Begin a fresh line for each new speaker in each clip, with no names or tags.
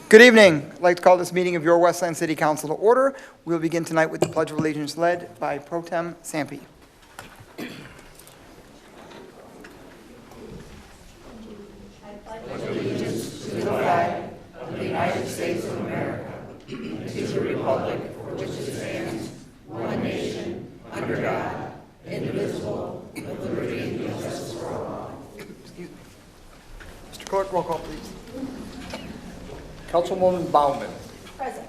Good evening. I'd like to call this meeting of your Westland City Council to order. We'll begin tonight with the Pledge of Allegiance led by Pro Tem Sampe. Mr. Clerk, roll call, please.
Councilwoman Baumann.
Present.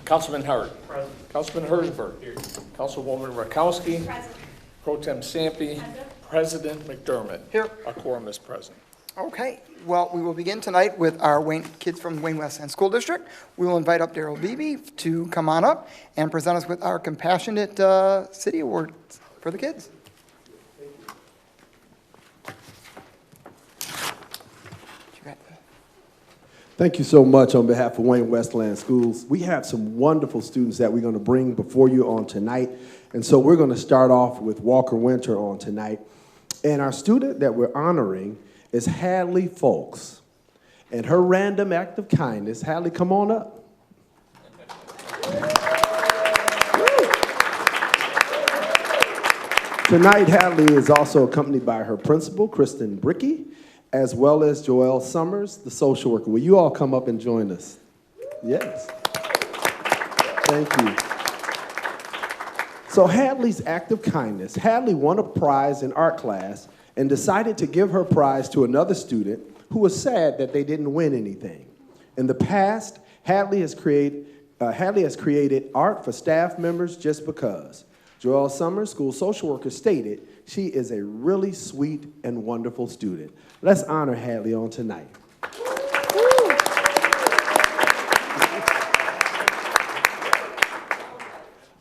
Councilman Hart. Present. Councilman Herzberg. Here. Councilwoman Rakowski.
Present.
Pro Tem Sampe. President McDermott.
Here.
A quorum is present.
Okay, well, we will begin tonight with our kids from Wayne Westland School District. We will invite up Daryl Beebe to come on up and present us with our Compassionate City Award for the kids.
Thank you so much on behalf of Wayne Westland Schools. We have some wonderful students that we're going to bring before you on tonight. And so we're going to start off with Walker Winter on tonight. And our student that we're honoring is Hadley Folks. And her random act of kindness, Hadley, come on up. Tonight, Hadley is also accompanied by her principal, Kristen Bricky, as well as Joelle Summers, the social worker. Will you all come up and join us? Yes. Thank you. So Hadley's act of kindness. Hadley won a prize in art class and decided to give her prize to another student who was sad that they didn't win anything. In the past, Hadley has created art for staff members just because. Joelle Summers, school social worker, stated she is a really sweet and wonderful student. Let's honor Hadley on tonight.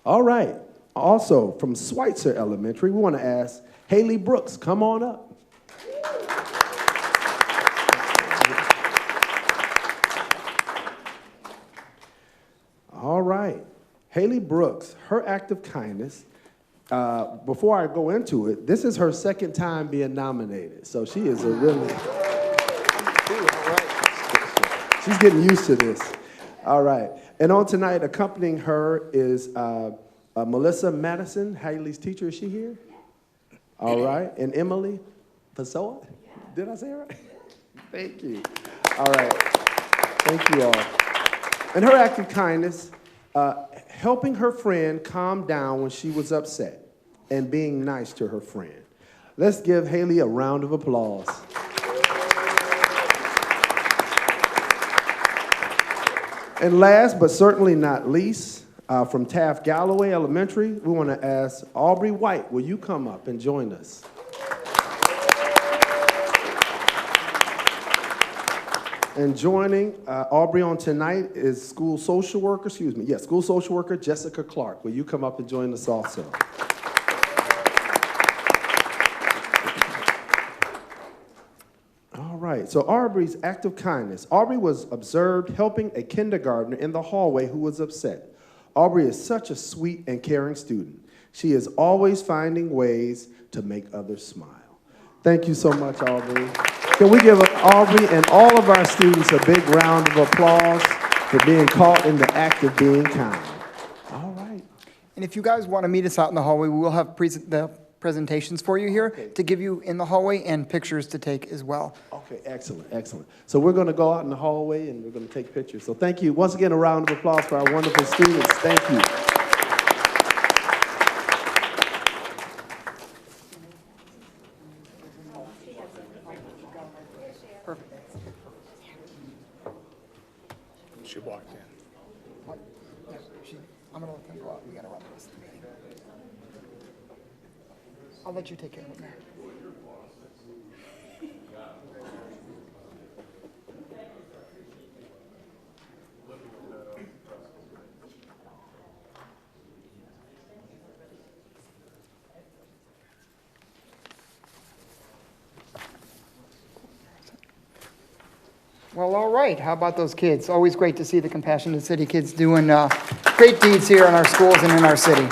All right. Also, from Schweitzer Elementary, we want to ask Haley Brooks, come on up. All right. Haley Brooks, her act of kindness, before I go into it, this is her second time being nominated. So she is a really, she's getting used to this. All right. And on tonight, accompanying her is Melissa Madison, Haley's teacher. Is she here? All right. And Emily Pessoa? Did I say it right? Thank you. All right. Thank you all. And her act of kindness, helping her friend calm down when she was upset and being nice to her friend. Let's give Haley a round of applause. And last but certainly not least, from Taft Galloway Elementary, we want to ask Aubrey White, will you come up and join us? And joining Aubrey on tonight is school social worker Jessica Clark. Will you come up and join us also? All right, so Aubrey's act of kindness. Aubrey was observed helping a kindergartner in the hallway who was upset. Aubrey is such a sweet and caring student. She is always finding ways to make others smile. Thank you so much, Aubrey. Can we give Aubrey and all of our students a big round of applause for being caught in the act of being kind? All right.
And if you guys want to meet us out in the hallway, we will have the presentations for you here to give you in the hallway and pictures to take as well.
Okay, excellent, excellent. So we're going to go out in the hallway and we're going to take pictures. So thank you. Once again, a round of applause for our wonderful students. Thank you.
She walked in.
I'm going to let them go out. We got to run this. I'll let you take care of it, Mayor. Well, all right. How about those kids? Always great to see the Compassionate City kids doing great deeds here in our schools and in our city.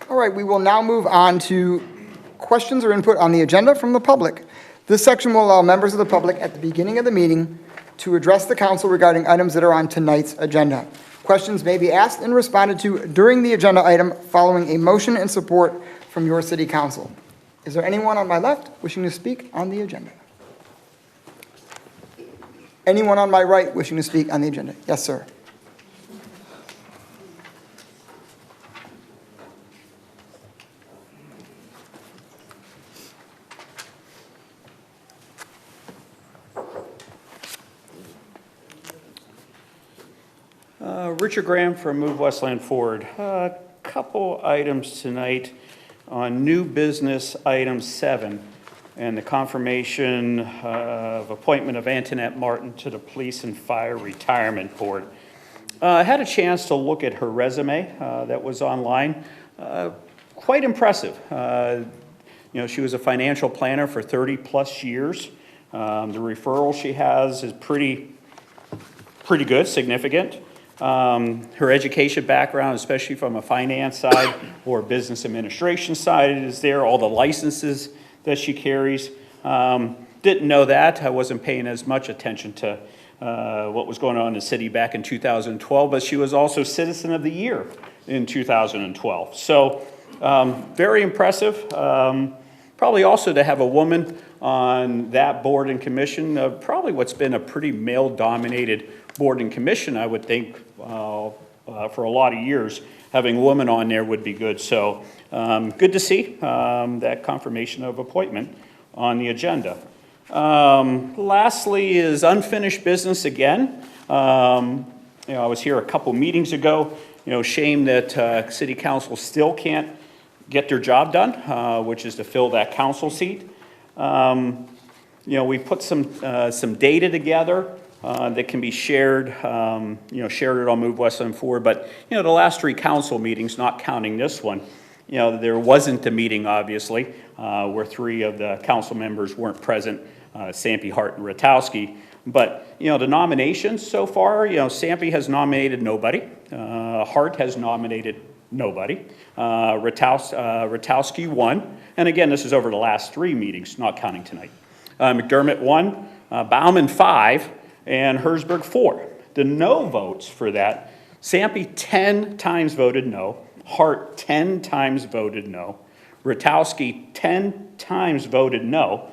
All right, we will now move on to questions or input on the agenda from the public. This section will allow members of the public at the beginning of the meeting to address the council regarding items that are on tonight's agenda. Questions may be asked and responded to during the agenda item following a motion and support from your city council. Is there anyone on my left wishing to speak on the agenda? Anyone on my right wishing to speak on the agenda? Yes, sir.
Richard Graham from Move Westland Forward. A couple items tonight on new business item 7 and the confirmation of appointment of Antoinette Martin to the Police and Fire Retirement Board. I had a chance to look at her resume that was online. Quite impressive. She was a financial planner for 30 plus years. The referral she has is pretty good, significant. Her education background, especially from a finance side or business administration side, is there. All the licenses that she carries. Didn't know that. I wasn't paying as much attention to what was going on in the city back in 2012, but she was also Citizen of the Year in 2012. So very impressive. Probably also to have a woman on that board and commission, probably what's been a pretty male-dominated board and commission, I would think, for a lot of years. Having a woman on there would be good. So good to see that confirmation of appointment on the agenda. Lastly is unfinished business again. I was here a couple meetings ago. Shame that City Council still can't get their job done, which is to fill that council seat. We put some data together that can be shared, shared it on Move Westland Forward. But, the last 3 council meetings, not counting this one, there wasn't a meeting, obviously, where 3 of the council members weren't present, Sampe, Hart, and Ratowski. But, the nominations so far, Sampe has nominated nobody. Hart has nominated nobody. Ratowski won. And again, this is over the last 3 meetings, not counting tonight. McDermott 1, Bauman 5, and Herzberg 4. The no votes for that, Sampe 10 times voted no, Hart 10 times voted no, Ratowski 10 times voted no,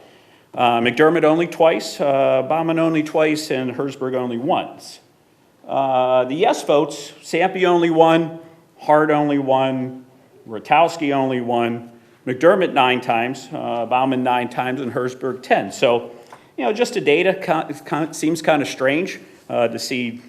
McDermott only twice, Bauman only twice, and Herzberg only once. The yes votes, Sampe only 1, Hart only 1, Ratowski only 1, McDermott 9 times, Bauman 9 times, and Herzberg 10. So, just the data seems kind of strange to see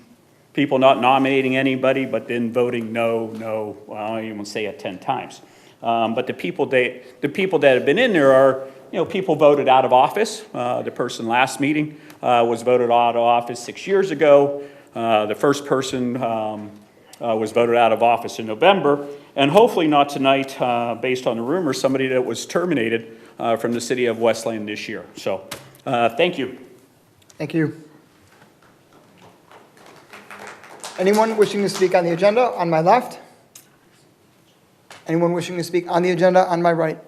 people not nominating anybody, but then voting no, well, I don't even say it 10 times. But the people that have been in there are, people voted out of office. The person last meeting was voted out of office 6 years ago. The first person was voted out of office in November, and hopefully not tonight, based on the rumor, somebody that was terminated from the city of Westland this year. So, thank you.
Thank you. Anyone wishing to speak on the agenda on my left? Anyone wishing to speak on the agenda on my right?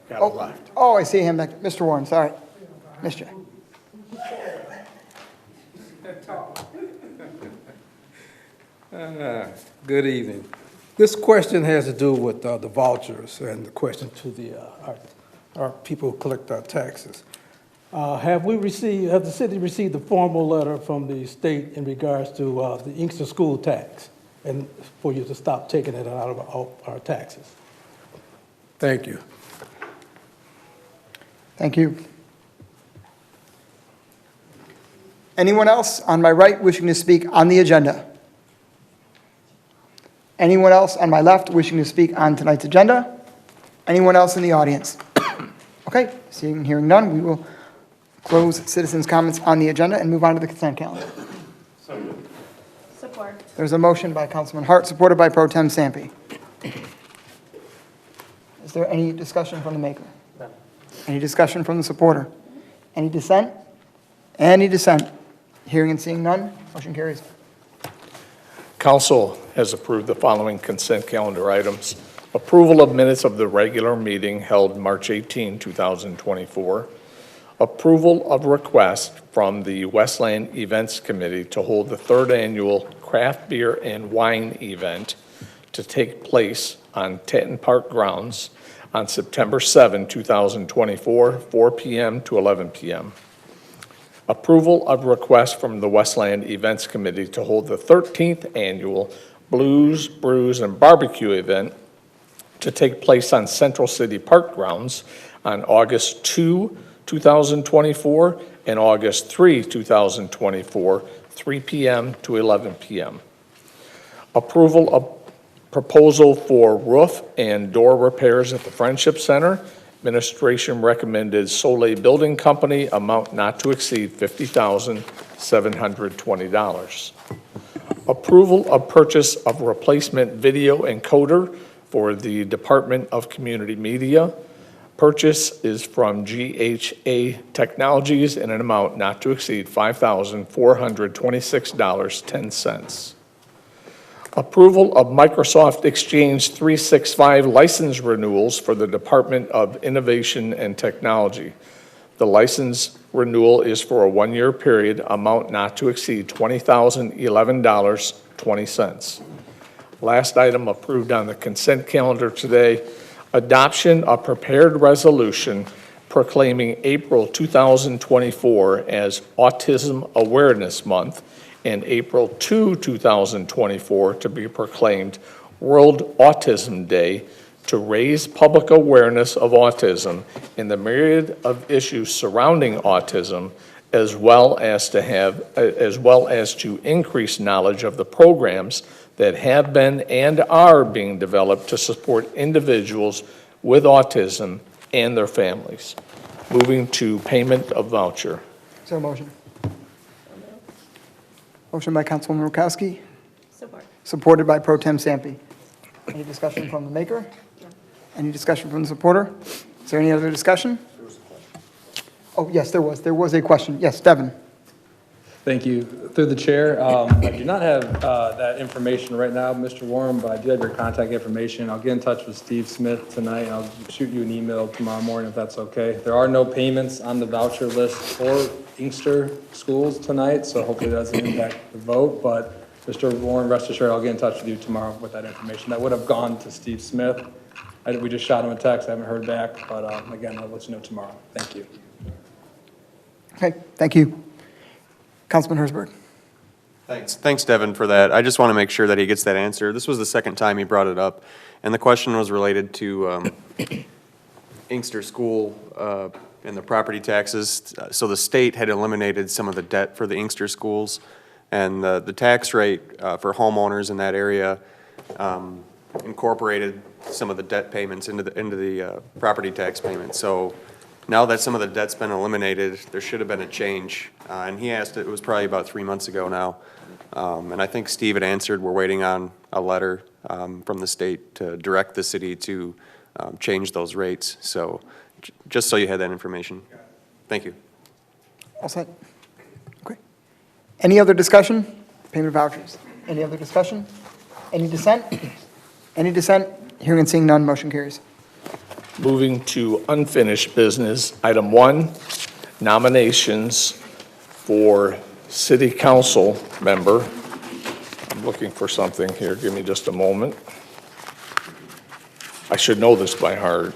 Got it left.
Oh, I see him back. Mr. Warren, sorry. Missed you.
Good evening. This question has to do with the vouchers and the question to our people who collect our taxes. Have the city received a formal letter from the state in regards to the Inkster school tax and for you to stop taking it out of our taxes? Thank you.
Thank you. Anyone else on my right wishing to speak on the agenda? Anyone else on my left wishing to speak on tonight's agenda? Anyone else in the audience? Okay, seeing and hearing none, we will close citizens' comments on the agenda and move on to the consent calendar.
Support.
There's a motion by Councilman Hart, supported by Pro Tem Sampe. Is there any discussion from the maker? No. Any discussion from the supporter? Any dissent? Any dissent? Hearing and seeing none, motion carries.
Council has approved the following consent calendar items. Approval of minutes of the regular meeting held March 18, 2024. Approval of request from the Westland Events Committee to hold the third annual craft beer and wine event to take place on Tatton Park grounds on September 7, 2024, 4 p.m. to 11 p.m. Approval of request from the Westland Events Committee to hold the 13th annual Blues, Brews, and Barbecue event to take place on Central City Park grounds on August 2, 2024, and August 3, 2024, 3 p.m. to 11 p.m. Approval of proposal for roof and door repairs at the Friendship Center. Administration recommended Soleil Building Company, amount not to exceed $50,720. Approval of purchase of replacement video encoder for the Department of Community Media. Purchase is from GHA Technologies in an amount not to exceed $5,426.10. Approval of Microsoft Exchange 365 license renewals for the Department of Innovation and Technology. The license renewal is for a one-year period, amount not to exceed $20,011.20. Last item approved on the consent calendar today, adoption of prepared resolution proclaiming April 2024 as Autism Awareness Month and April 2, 2024 to be proclaimed World Autism Day to raise public awareness of autism and the myriad of issues surrounding autism, as well as to increase knowledge of the programs that have been and are being developed to support individuals with autism and their families. Moving to payment of voucher.
Is there a motion? Motion by Councilwoman Rakowski,
Support.
supported by Pro Tem Sampe. Any discussion from the maker? Any discussion from the supporter? Is there any other discussion? Oh, yes, there was. There was a question. Yes, Devin.
Thank you. Through the chair, I do not have that information right now, Mr. Warren, but I do have your contact information. I'll get in touch with Steve Smith tonight, and I'll shoot you an email tomorrow morning if that's okay. There are no payments on the voucher list for Inkster schools tonight, so hopefully that doesn't impact the vote. But Mr. Warren, rest assured, I'll get in touch with you tomorrow with that information. That would have gone to Steve Smith. We just shot him a text. I haven't heard back, but again, I'll let you know tomorrow. Thank you.
Okay, thank you. Councilman Hersberg.
Thanks, Devin, for that. I just want to make sure that he gets that answer. This was the second time he brought it up, and the question was related to Inkster School and the property taxes. So the state had eliminated some of the debt for the Inkster schools, and the tax rate for homeowners in that area incorporated some of the debt payments into the property tax payments. So now that some of the debt's been eliminated, there should have been a change. And he asked, it was probably about 3 months ago now. And I think Steve had answered, we're waiting on a letter from the state to direct the city to change those rates. So just so you had that information. Thank you.
All set? Okay. Any other discussion? Payment of vouchers. Any other discussion? Any dissent? Any dissent? Hearing and seeing none, motion carries.
Moving to unfinished business, item 1, nominations for city council member. I'm looking for something here, give me just a moment. I should know this by heart.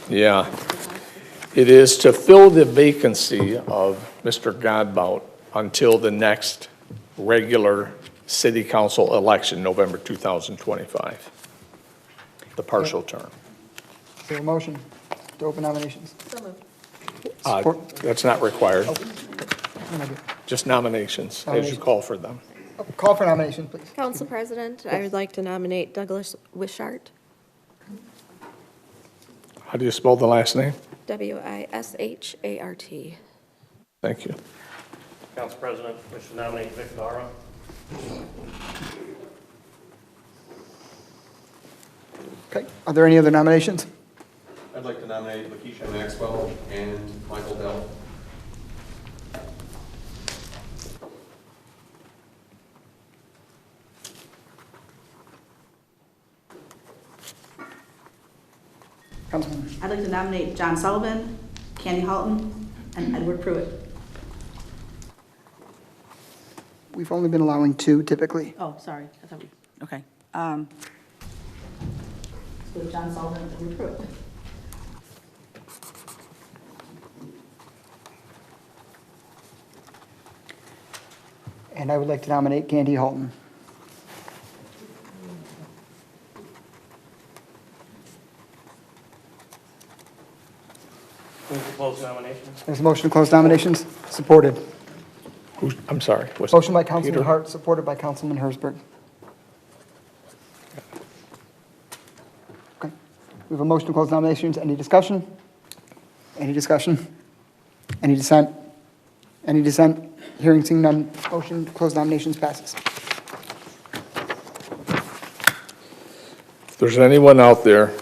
Yeah. It is to fill the vacancy of Mr. Godbout until the next regular city council election, November 2025. The partial term.
Is there a motion to open nominations?
So moved.
Support?
That's not required,
What am I doing?
just nominations as you call for them.
Call for nomination, please.
Council President, I would like to nominate Douglas Wishart,
How do you spell the last name?
Wishart.
Thank you.
Council President, wish to nominate Vic Dara.
Okay, are there any other nominations?
I'd like to nominate Lakeisha Maxwell and Michael Dell.
Councilman.
I'd like to nominate John Sullivan, Candy Halton, and Edward Pruitt.
We've only been allowing 2 typically.
Oh, sorry, I thought we, okay. So John Sullivan and Edward Pruitt.
And I would like to nominate Candy Halton.
Move to close nominations.
There's a motion to close nominations, supported.
I'm sorry. was-
Motion by Councilman
Peter?
Hart, supported by Councilman Hersberg. Okay. We have a motion to close nominations. Any discussion? Any discussion? Any dissent? Any dissent? Hearing seeing none, motion to close nominations passes.
If there's anyone out there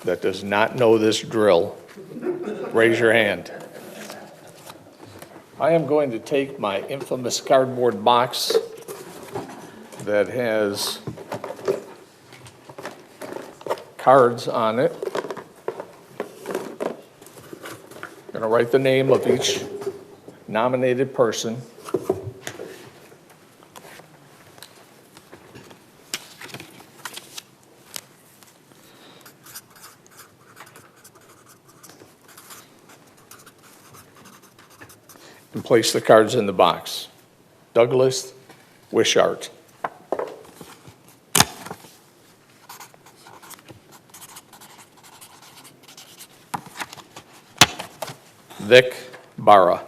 that does not know this drill, raise your hand. I am going to take my infamous cardboard box that has cards on it. Going to write the name of each nominated person. And place the cards in the box. Douglas Wishart. Vic Barra.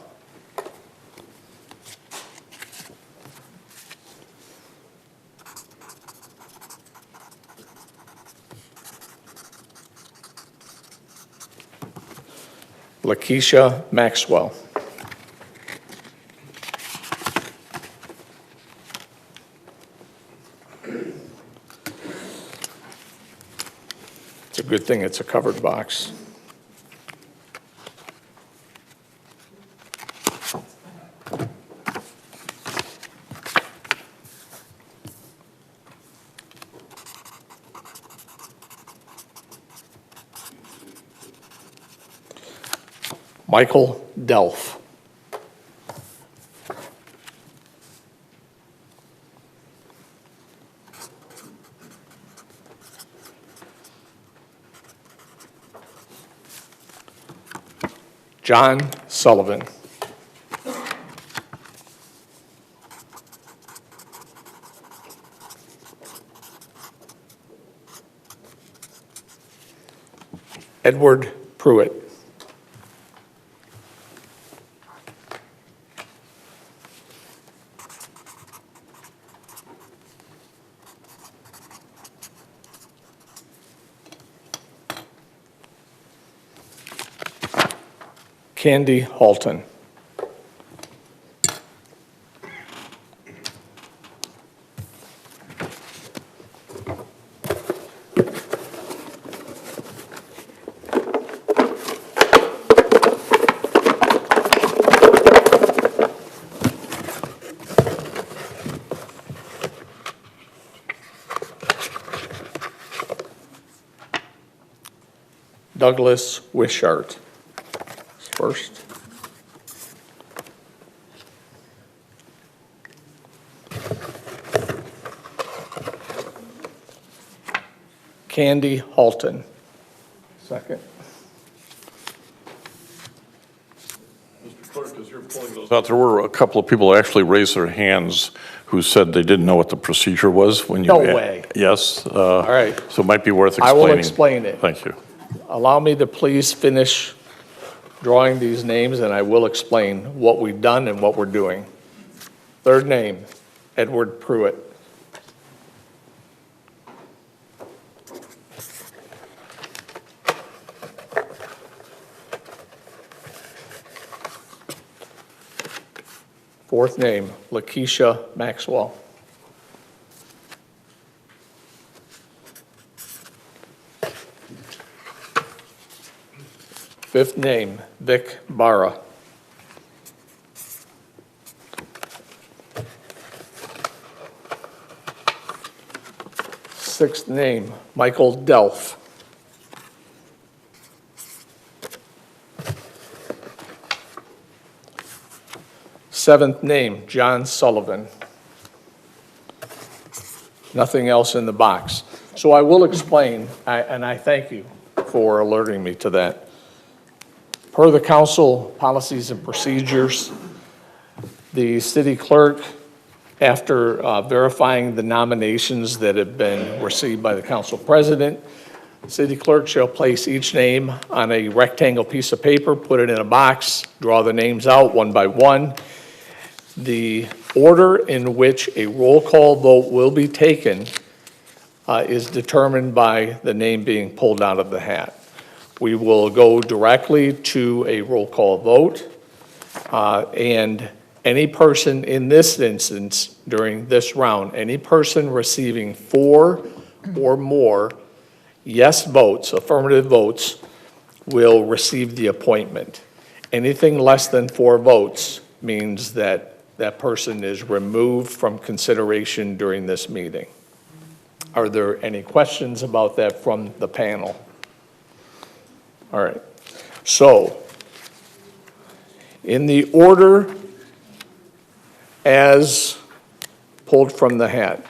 Lakeisha Maxwell. It's a good thing it's a covered box. Michael Delph. John Sullivan. Edward Pruitt. Candy Halton. Douglas Wishart. First. Candy Halton. Second.
Mr. Clerk, as you're pulling those out, there were a couple of people who actually raised their hands who said they didn't know what the procedure was when you.
No way.
Yes.
All right.
So it might be worth
I
explaining.
will explain it.
Thank you.
Allow me to please finish drawing these names, and I will explain what we've done and what we're doing. Third name, Edward Pruitt. Fourth name, Lakeisha Maxwell. Fifth name, Vic Barra. Sixth name, Michael Delph. Seventh name, John Sullivan. Nothing else in the box. So I will explain, and I thank you for alerting me to that. Per the council policies and procedures, the city clerk, after verifying the nominations that have been received by the council president, city clerk shall place each name on a rectangle piece of paper, put it in a box, draw the names out one by one. The order in which a roll call vote will be taken is determined by the name being pulled out of the hat. We will go directly to a roll call vote, and any person in this instance during this round, any person receiving 4 or more yes votes, affirmative votes, will receive the appointment. Anything less than 4 votes means that that person is removed from consideration during this meeting. Are there any questions about that from the panel? All right. So, in the order as pulled from the hat,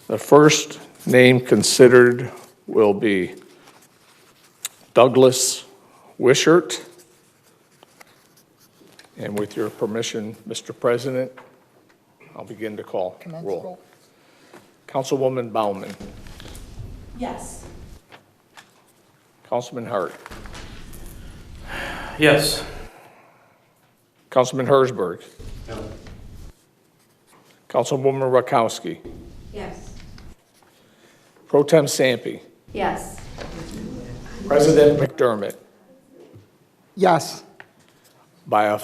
the first name considered will be Douglas Wishart. And with your permission, Mr. President, I'll begin to call
Commence
roll.
roll.
Councilwoman Baumann.
Yes.
Councilman Hart.
Yes.
Councilman Hersberg. Councilwoman Rakowski.
Yes.
Pro Tem Sampe.
Yes.
President McDermott.
Yes.
By a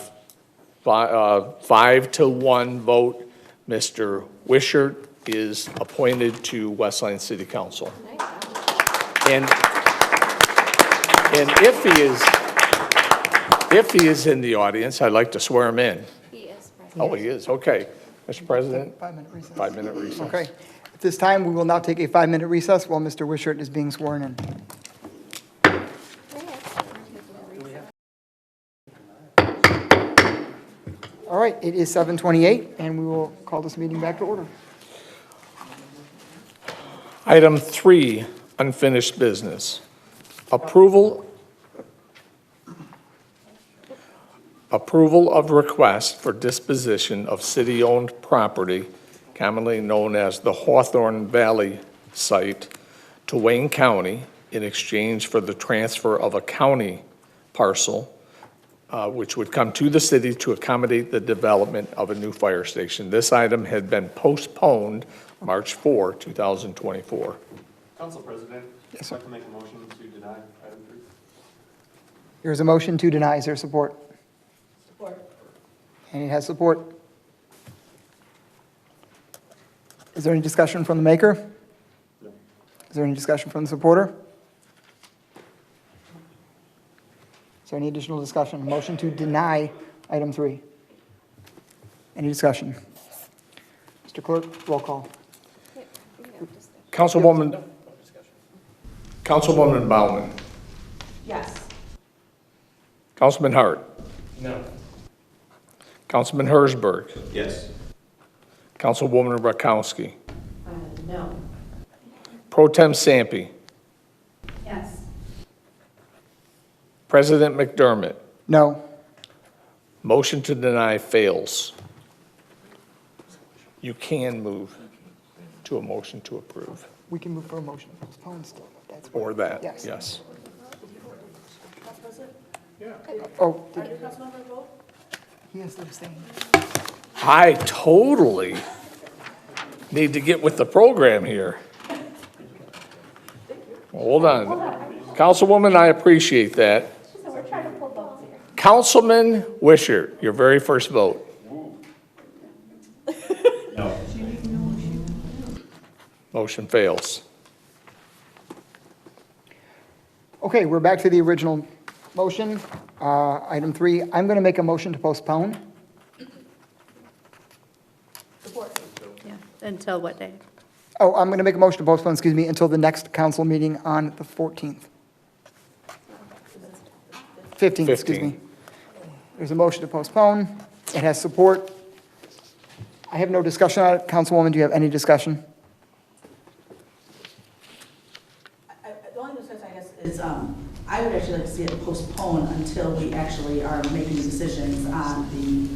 5-1 vote, Mr. Wishart is appointed to Westland City Council. And if he is in the audience, I'd like to swear him in.
He is present.
Oh, he is, okay. Mr. President,
5-minute recess.
5-minute recess.
Okay. At this time, we will now take a 5-minute recess while Mr. Wishart is being sworn in. All right, it is 7:28, and we will call this meeting back to order.
Item 3, unfinished business. Approval of request for disposition of city-owned property, commonly known as the Hawthorne Valley site, to Wayne County in exchange for the transfer of a county parcel, which would come to the city to accommodate the development of a new fire station. This item had been postponed March 4, 2024.
Council President,
Yes, sir.
I'd like to make a motion to deny item 3.
There's a motion to deny. Is there support?
Support.
And it has support. Is there any discussion from the maker?
No.
Is there any discussion from the supporter? Is there any additional discussion? Motion to deny item 3. Any discussion? Mr. Clerk, roll call.
Councilwoman Baumann.
Yes.
Councilman Hart.
No.
Councilman Hersberg.
Yes.
Councilwoman Rakowski.
No.
Pro Tem Sampe.
Yes.
President McDermott.
No.
Motion to deny fails. You can move to a motion to approve,
We can move for a motion to postpone still. That's
or that,
Yes.
yes.
Oh, he has to abstain.
I totally need to get with the program here. Hold on. Councilwoman, I appreciate that. Councilman Wishart, your very first vote.
No.
Motion fails.
Okay, we're back to the original motion. Item 3, I'm going to make a motion to postpone.
Yeah. Until what day?
Oh, I'm going to make a motion to postpone, excuse me, until the next council meeting on the 14th. 15th, excuse me. There's a motion to postpone. It has support. I have no discussion on it. Councilwoman, do you have any discussion?
The only discussion, I guess, is I would actually like to see it postponed until we actually are making decisions on the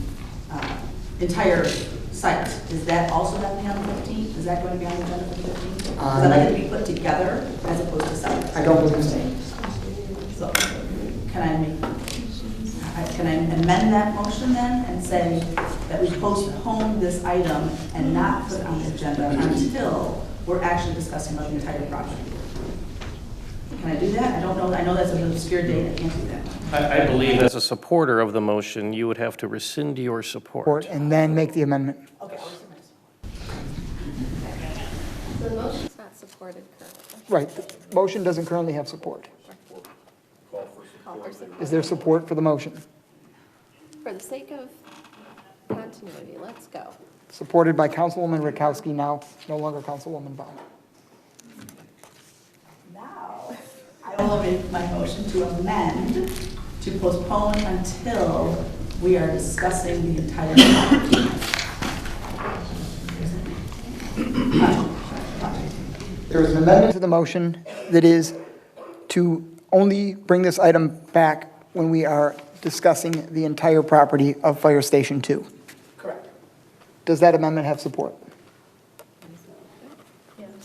entire site. Is that also going to be on the 15th? Is that going to be on the agenda for the 15th? Because I'd like it to be put together as opposed to separate.
I don't believe so.
So can I amend that motion then and say that we postpone this item and not put it on the agenda until we're actually discussing about the entire project? Can I do that? I don't know. I know that's an obscure date. I can't do that.
I believe as a supporter of the motion, you would have to rescind your support.
And then make the amendment.
Okay, I'll rescind my support.
So the motion's not supported currently.
Right, the motion doesn't currently have support.
Call for support.
Is there support for the motion?
For the sake of continuity, let's go.
Supported by Councilwoman Rakowski, now no longer Councilwoman Baumann.
Now, I will amend my motion to amend to postpone until we are discussing the entire project.
There is an amendment to the motion that is to only bring this item back when we are discussing the entire property of Fire Station 2.
Correct.
Does that amendment have support?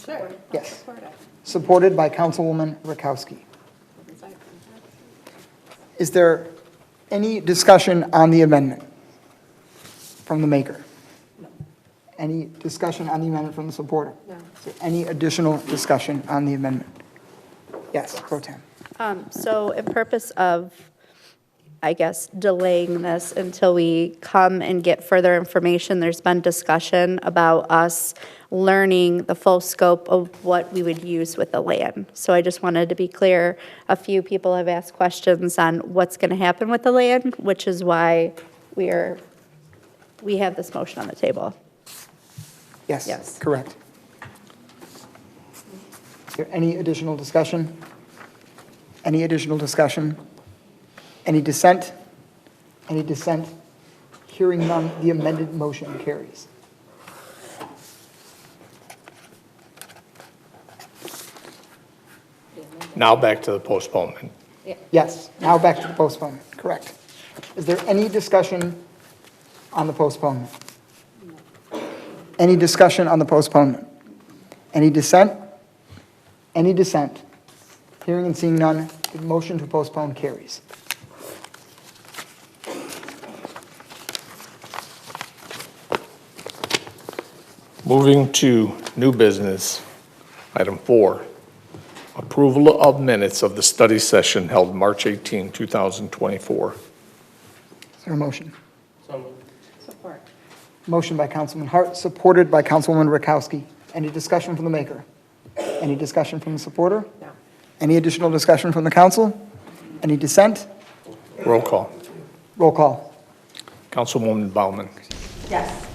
Sure.
Yes.
Support it.
Supported by Councilwoman Rakowski. Is there any discussion on the amendment from the maker?
No.
Any discussion on the amendment from the supporter?
No.
Is there any additional discussion on the amendment? Yes, Pro Tem.
So in purpose of, I guess, delaying this until we come and get further information, there's been discussion about us learning the full scope of what we would use with the land. So I just wanted to be clear, a few people have asked questions on what's going to happen with the land, which is why we have this motion on the table.
Yes,
Yes.
correct. Is there any additional discussion? Any additional discussion? Any dissent? Any dissent? Hearing none, the amended motion carries.
Now back to the postponement.
Yes, now back to the postponement, correct. Is there any discussion on the postponement? Any discussion on the postponement? Any dissent? Any dissent? Hearing and seeing none, the motion to postpone carries.
Moving to new business, item 4, approval of minutes of the study session held March 18, 2024.
Is there a motion?
Support.
Motion by Councilman Hart, supported by Councilwoman Rakowski. Any discussion from the maker? Any discussion from the supporter?
No.
Any additional discussion from the council? Any dissent?
Roll call.
Roll call.
Councilwoman Baumann.
Yes.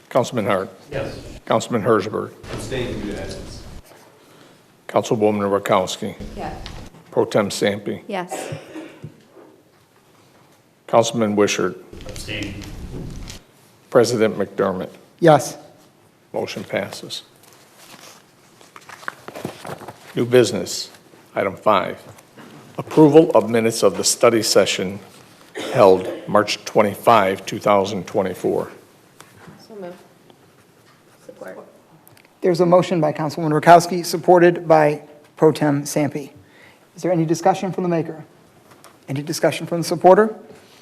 Councilman Hart.
Yes.
Councilman Hersberg.
Abstain due to absence.
Councilwoman Rakowski.
Yes.
Pro Tem Sampe.
Yes.
Councilman Wishart.
Abstain.
President McDermott.
Yes.
Motion passes. New business, item 5, approval of minutes of the study session held March 25, 2024.
So moved. Support.
There's a motion by Councilwoman Rakowski, supported by Pro Tem Sampe. Is there any discussion from the maker? Any discussion from the supporter?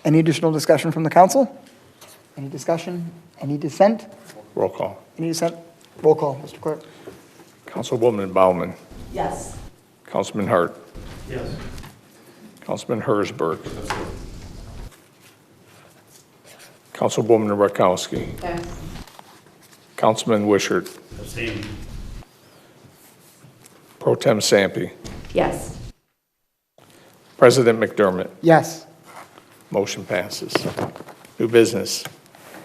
Any additional discussion from the council? Any discussion? Any dissent?
Roll call.
Any dissent? Roll call, Mr. Clerk.
Councilwoman Baumann.
Yes.
Councilman Hart.
Yes.
Councilman Hersberg. Councilwoman Rakowski.
Yes.
Councilman Wishart.
Abstain.
Pro Tem Sampe.
Yes.
President McDermott.
Yes.
Motion passes. New business.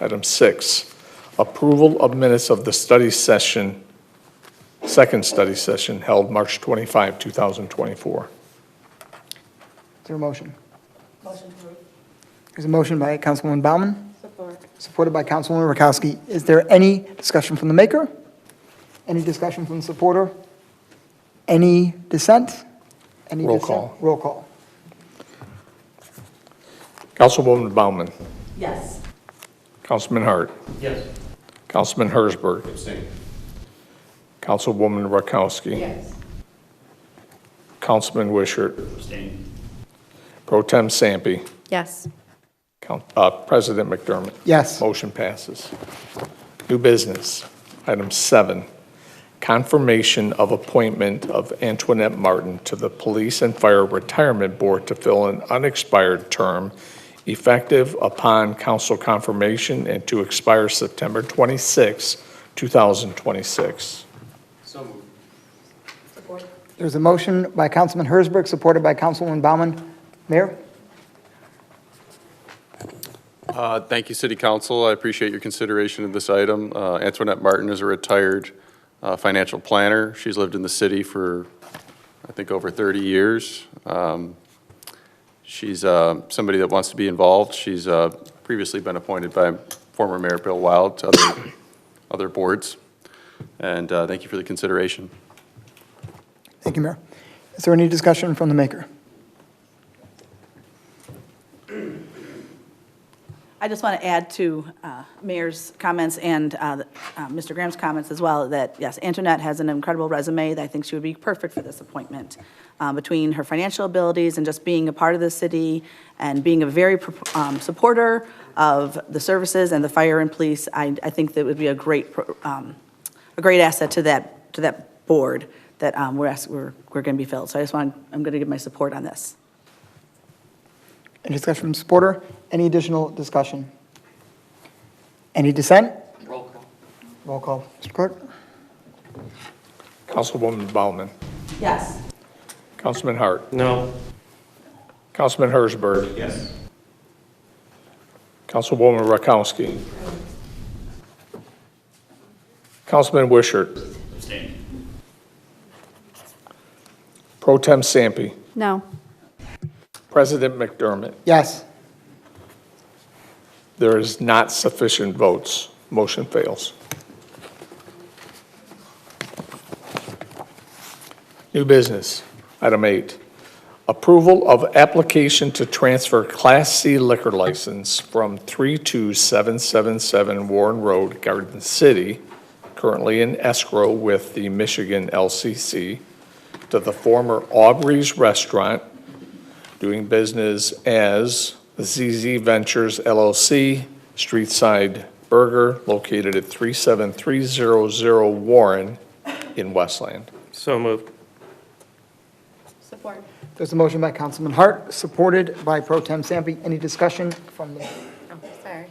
Item 6, approval of minutes of the study session, second study session held March 25, 2024.
Is there a motion?
Motion approved.
There's a motion by Councilwoman Baumann,
Support.
supported by Councilwoman Rakowski. Is there any discussion from the maker? Any discussion from the supporter? Any dissent? Any
Roll
dissent?
call.
Roll call.
Councilwoman Baumann.
Yes.
Councilman Hart.
Yes.
Councilman Hersberg. Councilwoman Rakowski.
Yes.
Councilman Wishart.
Abstain.
Pro Tem Sampe.
Yes.
President McDermott.
Yes.
Motion passes. New business. Item 7, confirmation of appointment of Antoinette Martin to the Police and Fire Retirement Board to fill an unexpired term effective upon council confirmation and to expire September 26, 2026.
There's a motion by Councilman Hersberg, supported by Councilwoman Baumann. Mayor?
Thank you, City Council. I appreciate your consideration of this item. Antoinette Martin is a retired financial planner. She's lived in the city for, I think, over 30 years. She's somebody that wants to be involved. She's previously been appointed by former Mayor Bill Wild to other boards. And thank you for the consideration.
Thank you, Mayor. Is there any discussion from the maker?
I just want to add to Mayor's comments and Mr. Graham's comments as well, that yes, Antoinette has an incredible resume. That I think she would be perfect for this appointment. Between her financial abilities and just being a part of the city and being a very supporter of the services and the fire and police, I think that would be a great asset to that board that we're going to be filled. So I'm going to give my support on this.
Any discussion from supporter? Any additional discussion? Any dissent?
Roll call.
Roll call. Mr. Clerk?
Councilwoman Baumann.
Yes.
Councilman Hart.
No.
Councilman Hersberg.
Yes.
Councilwoman Rakowski. Councilman Wishart.
Abstain.
Pro Tem Sampe.
No.
President McDermott.
Yes.
There is not sufficient votes. Motion fails. New business. Item 8, approval of application to transfer Class C liquor license from 32777 Warren Road, Garden City, currently in escrow with the Michigan LCC, to the former Aubrey's Restaurant, doing business as ZZ Ventures LLC, Street Side Burger, located at 37300 Warren in Westland.
So moved.
Support.
There's a motion by Councilman Hart, supported by Pro Tem Sampe. Any discussion from the,
Oh, sorry.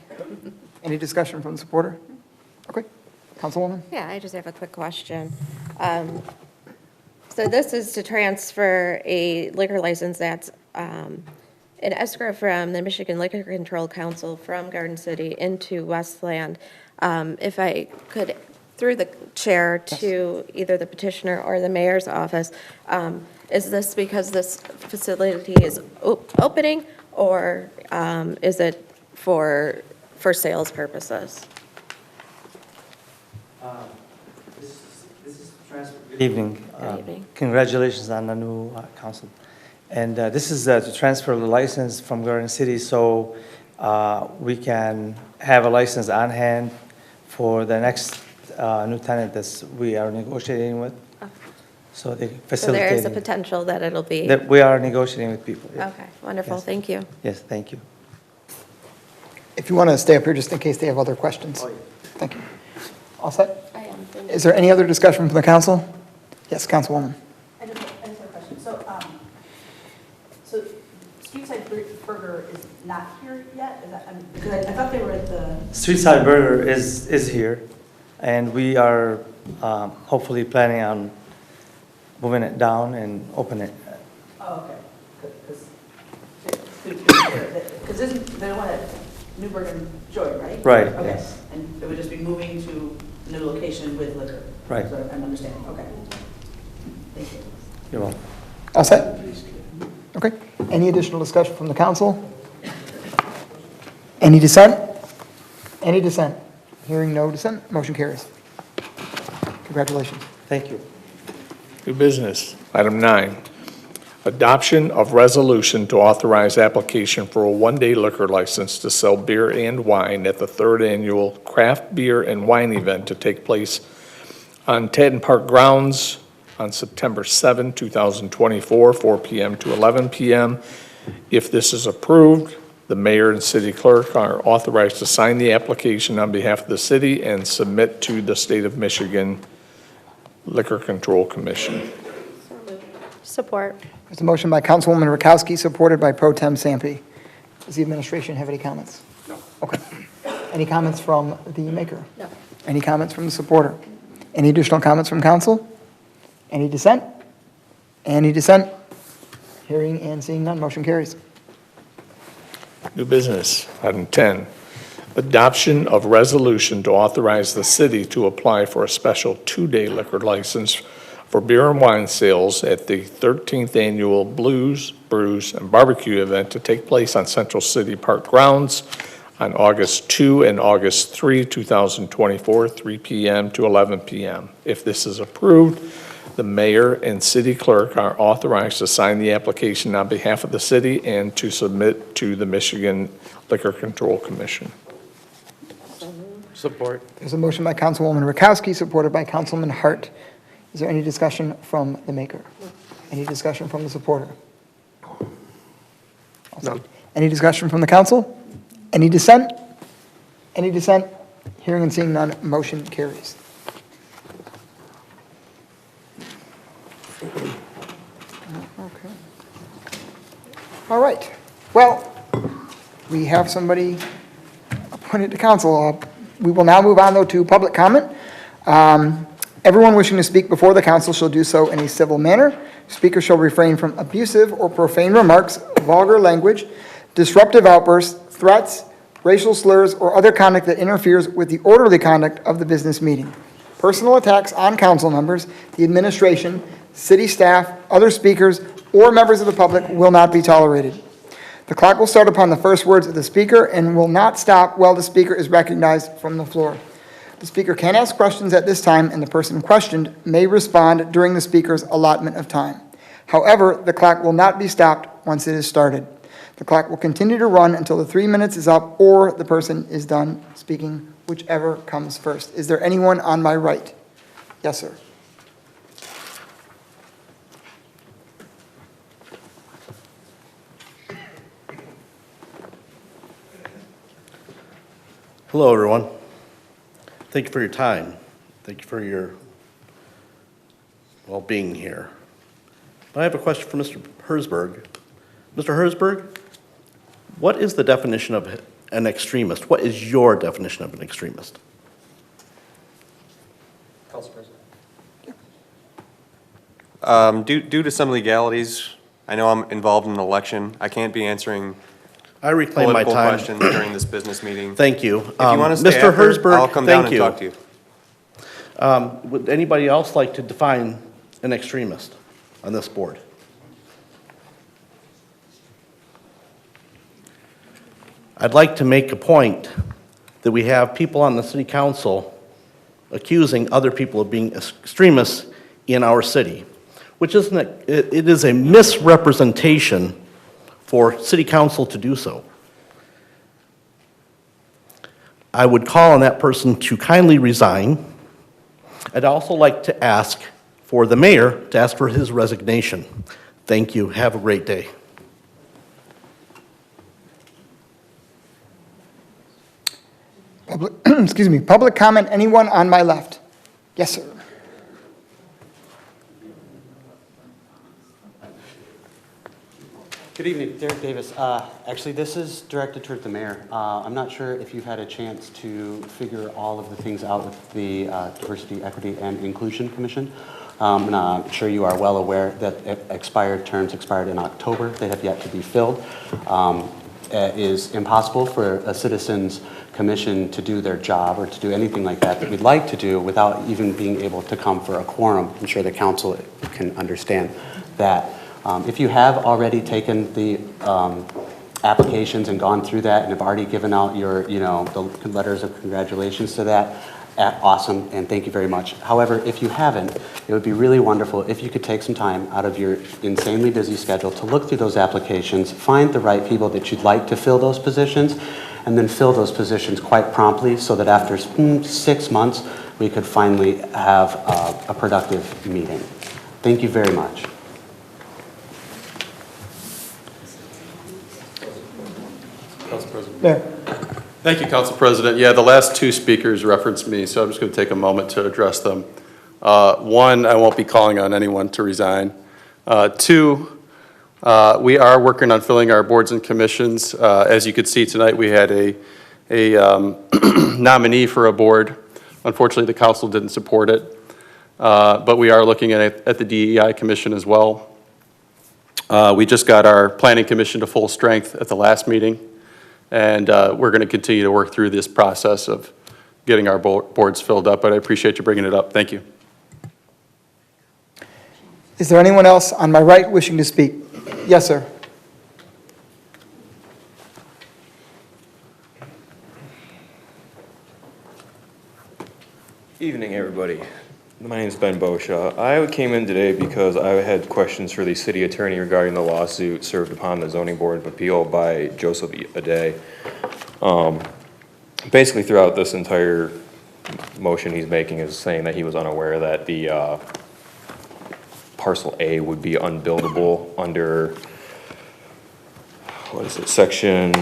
any discussion from the supporter? Okay. Councilwoman?
Yeah, I just have a quick question. So this is to transfer a liquor license that's an escrow from the Michigan Liquor Control Council from Garden City into Westland. If I could, through the chair to either the petitioner or the mayor's office, is this because this facility is opening, or is it for sales purposes?
This is transfer. Good evening.
Good evening.
Congratulations on the new council. And this is to transfer the license from Garden City so we can have a license on hand for the next new tenant that we are negotiating with. So they
So there
facilitate.
is a potential that it'll be,
That we are negotiating with people. Yeah.
okay, wonderful,
Yes.
thank you.
Yes, thank you.
If you want to stay up here, just in case they have other questions. Thank you. All set?
I am, thank you.
Is there any other discussion from the council? Yes, Councilwoman.
I just have a question. So Streetside Burger is not here yet? Is that, because I thought they were at the.
Street Side Burger is here, and we are hopefully planning on moving it down and open it.
Oh, okay. Because isn't the one at Newburgh and Joy, right?
Right,
Okay.
yes.
And it would just be moving to a new location with liquor?
Right.
So I'm understanding, okay. Thank you.
You're welcome.
All set? Okay. Any additional discussion from the council? Any dissent? Any dissent? Hearing no dissent, motion carries. Congratulations.
Thank you.
New business. Item 9, adoption of resolution to authorize application for a one-day liquor license to sell beer and wine at the 3rd Annual Craft Beer and Wine Event to take place on Tatton Park grounds on September 7, 2024, 4 p.m. to 11 p.m. If this is approved, the mayor and city clerk are authorized to sign the application on behalf of the city and submit to the State of Michigan Liquor Control Commission.
Support.
There's a motion by Councilwoman Rakowski, supported by Pro Tem Sampe. Does the administration have any comments? No. Okay. Any comments from the maker?
No.
Any comments from the supporter? Any additional comments from council? Any dissent? Any dissent? Hearing and seeing none, motion carries.
New business. Item 10, adoption of resolution to authorize the city to apply for a special 2-day liquor license for beer and wine sales at the 13th Annual Blues, Brews, and Barbecue event to take place on Central City Park grounds on August 2 and August 3, 2024, 3 p.m. to 11 p.m. If this is approved, the mayor and city clerk are authorized to sign the application on behalf of the city and to submit to the Michigan Liquor Control Commission.
Support.
There's a motion by Councilwoman Rakowski, supported by Councilman Hart. Is there any discussion from the maker? Any discussion from the supporter?
No.
Any discussion from the council? Any dissent? Any dissent? Hearing and seeing none, motion carries. Okay. All right. Well, we have somebody appointed to council. We will now move on, though, to public comment. Everyone wishing to speak before the council shall do so in a civil manner. Speakers shall refrain from abusive or profane remarks, vulgar language, disruptive outbursts, threats, racial slurs, or other conduct that interferes with the orderly conduct of the business meeting. Personal attacks on council members, the administration, city staff, other speakers, or members of the public will not be tolerated. The clock will start upon the first words of the speaker and will not stop while the speaker is recognized from the floor. The speaker can ask questions at this time, and the person questioned may respond during the speaker's allotment of time. However, the clock will not be stopped once it is started. The clock will continue to run until the 3 minutes is up or the person is done speaking, whichever comes first. Is there anyone on my right? Yes, sir.
Hello, everyone. Thank you for your time. Thank you for your, well, being here. I have a question for Mr. Herzberg. Mr. Herzberg, what is the definition of an extremist? What is your definition of an extremist?
Council President.
Due to some legalities, I know I'm involved in an election. I can't be answering
I reclaim my
political
time.
questions during this business meeting.
Thank you.
If you want to stay
Mr.
after,
Herzberg,
I'll come down
thank
and
you.
talk to you.
Would anybody else like to define an extremist on this board? I'd like to make a point that we have people on the city council accusing other people of being extremists in our city, which isn't it is a misrepresentation for city council to do so. I would call on that person to kindly resign. I'd also like to ask for the mayor to ask for his resignation. Thank you. Have a great day.
Excuse me, public comment, anyone on my left? Yes, sir.
Good evening, Derek Davis. Actually, this is directed toward the mayor. I'm not sure if you've had a chance to figure all of the things out with the Diversity, Equity, and Inclusion Commission. And I'm sure you are well aware that terms expired in October. They have yet to be filled. It is impossible for a citizens commission to do their job or to do anything like that we'd like to do without even being able to come for a quorum. I'm sure the council can understand that. If you have already taken the applications and gone through that and have already given out your, the letters of congratulations to that, awesome, and thank you very much. However, if you haven't, it would be really wonderful if you could take some time out of your insanely busy schedule to look through those applications, find the right people that you'd like to fill those positions, and then fill those positions quite promptly so that after 6 months, we could finally have a productive meeting. Thank you very much.
Council President.
Yeah.
Thank you, Council President. Yeah, the last two speakers referenced me, so I'm just going to take a moment to address them. One, I won't be calling on anyone to resign. Two, we are working on filling our boards and commissions. As you could see tonight, we had a nominee for a board. Unfortunately, the council didn't support it, but we are looking at the DEI commission as well. We just got our planning commission to full strength at the last meeting, and we're going to continue to work through this process of getting our boards filled up, but I appreciate you bringing it up. Thank you.
Is there anyone else on my right wishing to speak? Yes, sir.
Evening, everybody. My name is Ben Bosha. I came in today because I had questions for the city attorney regarding the lawsuit served upon the Zoning Board of Appeal by Joseph Aday. Basically, throughout this entire motion he's making is saying that he was unaware that the parcel A would be unbuildable under, what is it, section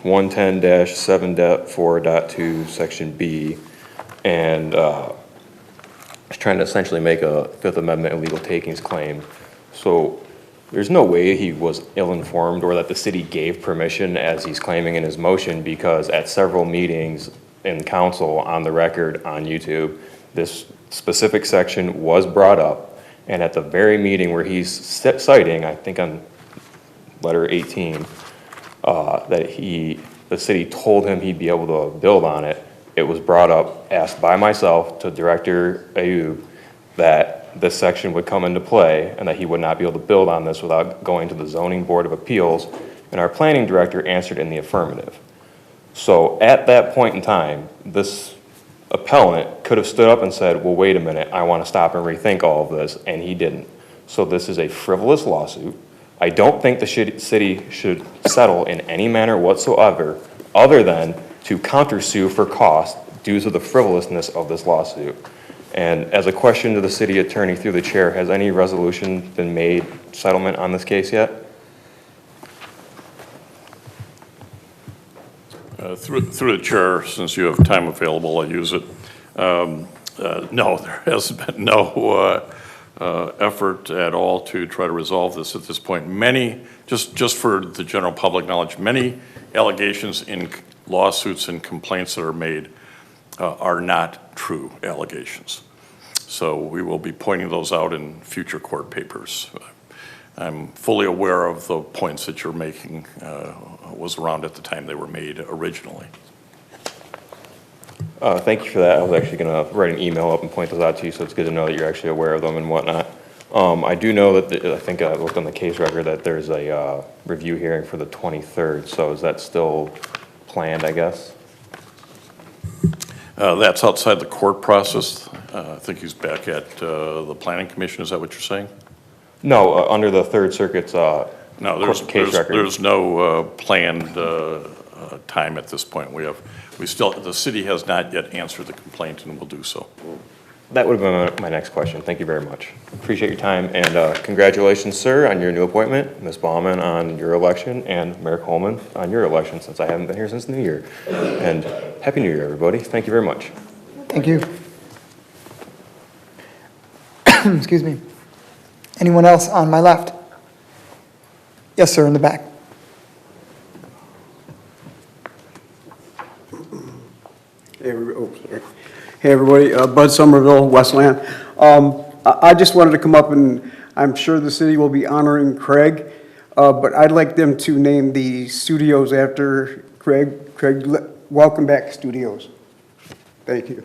110-7.4.2, section B. And was trying to essentially make a Fifth Amendment illegal takings claim. So there's no way he was ill-informed or that the city gave permission as he's claiming in his motion, because at several meetings in council on the record on YouTube, this specific section was brought up. And at the very meeting where he's citing, I think on letter 18, that the city told him he'd be able to build on it. It was brought up, asked by myself to Director Ayub, that this section would come into play and that he would not be able to build on this without going to the Zoning Board of Appeals, and our planning director answered in the affirmative. So at that point in time, this appellant could have stood up and said, well, wait a minute, I want to stop and rethink all of this, and he didn't. So this is a frivolous lawsuit. I don't think the city should settle in any manner whatsoever other than to countersue for cost due to the frivolousness of this lawsuit. And as a question to the city attorney through the chair, has any resolution been made, settlement on this case yet?
Through the chair, since you have time available, I'll use it. No, there has been no effort at all to try to resolve this at this point. Many, just for the general public knowledge, many allegations in lawsuits and complaints that are made are not true allegations. So we will be pointing those out in future court papers. I'm fully aware of the points that you're making was around at the time they were made originally.
Thank you for that. I was actually going to write an email up and point those out to you, so it's good to know that you're actually aware of them and whatnot. I do know that, I think I looked on the case record, that there's a review hearing for the 23rd, so is that still planned, I guess?
That's outside the court process. I think he's back at the Planning Commission. Is that what you're saying?
No, under the Third Circuit's
no,
case record.
There's no planned time at this point. The city has not yet answered the complaint and will do so.
That would have been my next question. Thank you very much. Appreciate your time, and congratulations, sir, on your new appointment, Ms. Baumann on your election, and Mayor Coleman on your election, since I haven't been here since the new year. And Happy New Year, everybody. Thank you very much.
Thank you. Excuse me. Anyone else on my left? Yes, sir, in the back.
Hey, everybody, Bud Somerville, Westland. I just wanted to come up, and I'm sure the city will be honoring Craig, but I'd like them to name the studios after Craig. Craig, welcome back, studios. Thank you.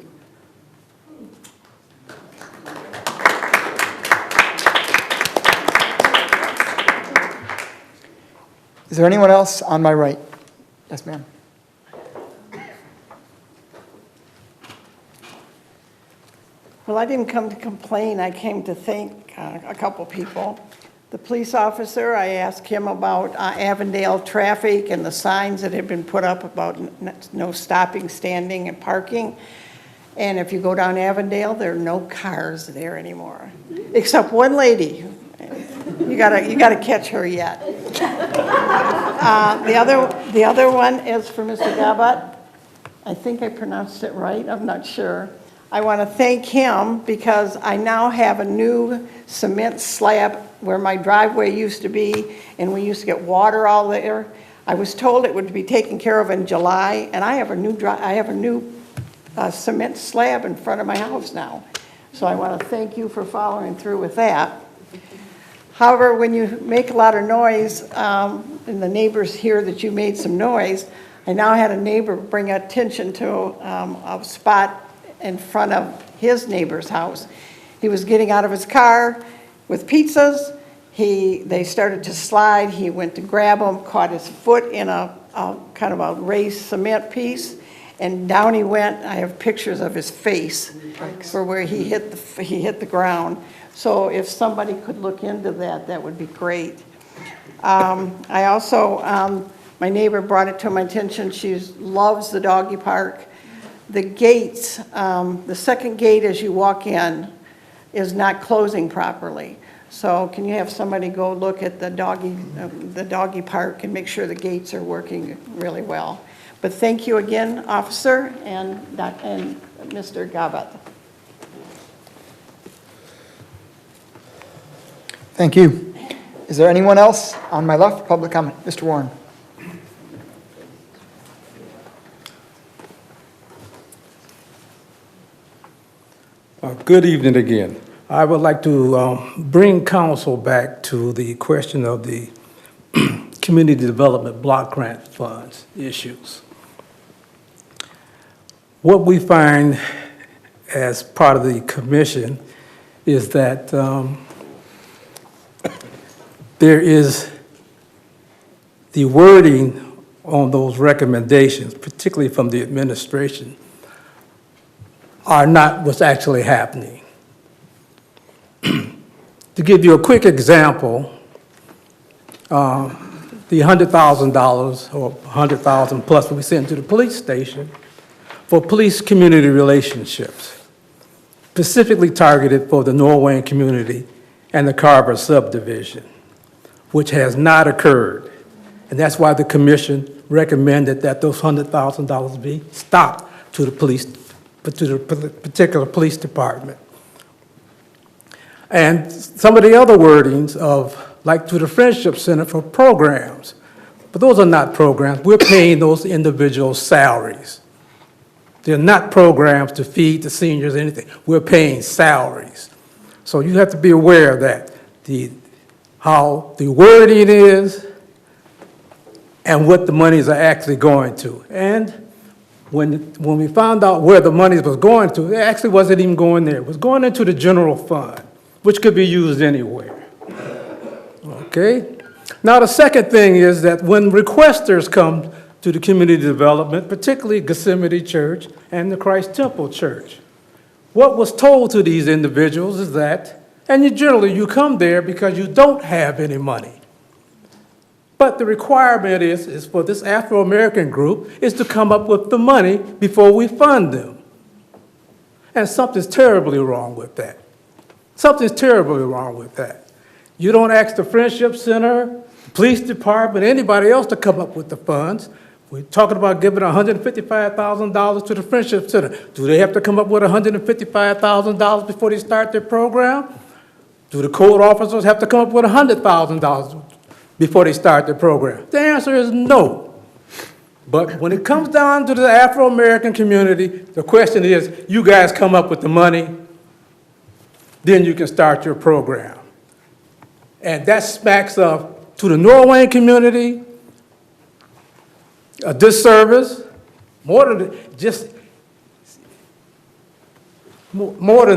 Is there anyone else on my right? Yes, ma'am.
Well, I didn't come to complain, I came to thank a couple people. The police officer, I asked him about Avondale traffic and the signs that had been put up about no stopping, standing, and parking. And if you go down Avondale, there are no cars there anymore, except one lady. You gotta catch her yet. The other one is for Mr. Gabat. I think I pronounced it right, I'm not sure. I want to thank him because I now have a new cement slab where my driveway used to be, and we used to get water all there. I was told it would be taken care of in July, and I have a new cement slab in front of my house now. So I want to thank you for following through with that. However, when you make a lot of noise, and the neighbors hear that you made some noise, I now had a neighbor bring attention to a spot in front of his neighbor's house. He was getting out of his car with pizzas. They started to slide. He went to grab them, caught his foot in a kind of a raised cement piece, and down he went. I have pictures of his face for where he hit the ground. So if somebody could look into that, that would be great. I also, my neighbor brought it to my attention. She loves the doggy park. The gates, the second gate as you walk in is not closing properly. So can you have somebody go look at the doggy park and make sure the gates are working really well? But thank you again, officer, and Mr. Gabat.
Thank you. Is there anyone else on my left? Public comment. Mr. Warren.
Good evening again. I would like to bring council back to the question of the community development block grant funds issues. What we find as part of the commission is that there is the wording on those recommendations, particularly from the administration, are not what's actually happening. To give you a quick example, the $100,000 or $100,000 plus that we sent to the police station for police community relationships, specifically targeted for the Norwayne community and the Carver subdivision, which has not occurred. And that's why the commission recommended that those $100,000 be stopped to the police, to the particular police department. And some of the other wordings of, like to the Friendship Center for programs, but those are not programs. We're paying those individuals salaries. They're not programs to feed the seniors or anything. We're paying salaries. So you have to be aware of that, how the wording is and what the monies are actually going to. And when we found out where the money was going to, it actually wasn't even going there. It was going into the general fund, which could be used anywhere. Okay? Now, the second thing is that when requesters come to the community development, particularly Gethsemane Church and the Christ Temple Church, what was told to these individuals is that, and you come there because you don't have any money. But the requirement is for this Afro-American group is to come up with the money before we fund them. And something's terribly wrong with that. Something's terribly wrong with that. You don't ask the Friendship Center, police department, anybody else to come up with the funds. We're talking about giving $155,000 to the Friendship Center. Do they have to come up with $155,000 before they start their program? Do the code officers have to come up with $100,000 before they start their program? The answer is no. But when it comes down to the Afro-American community, the question is, you guys come up with the money, then you can start your program. And that smacks of, to the Norwayne community, a disservice, more than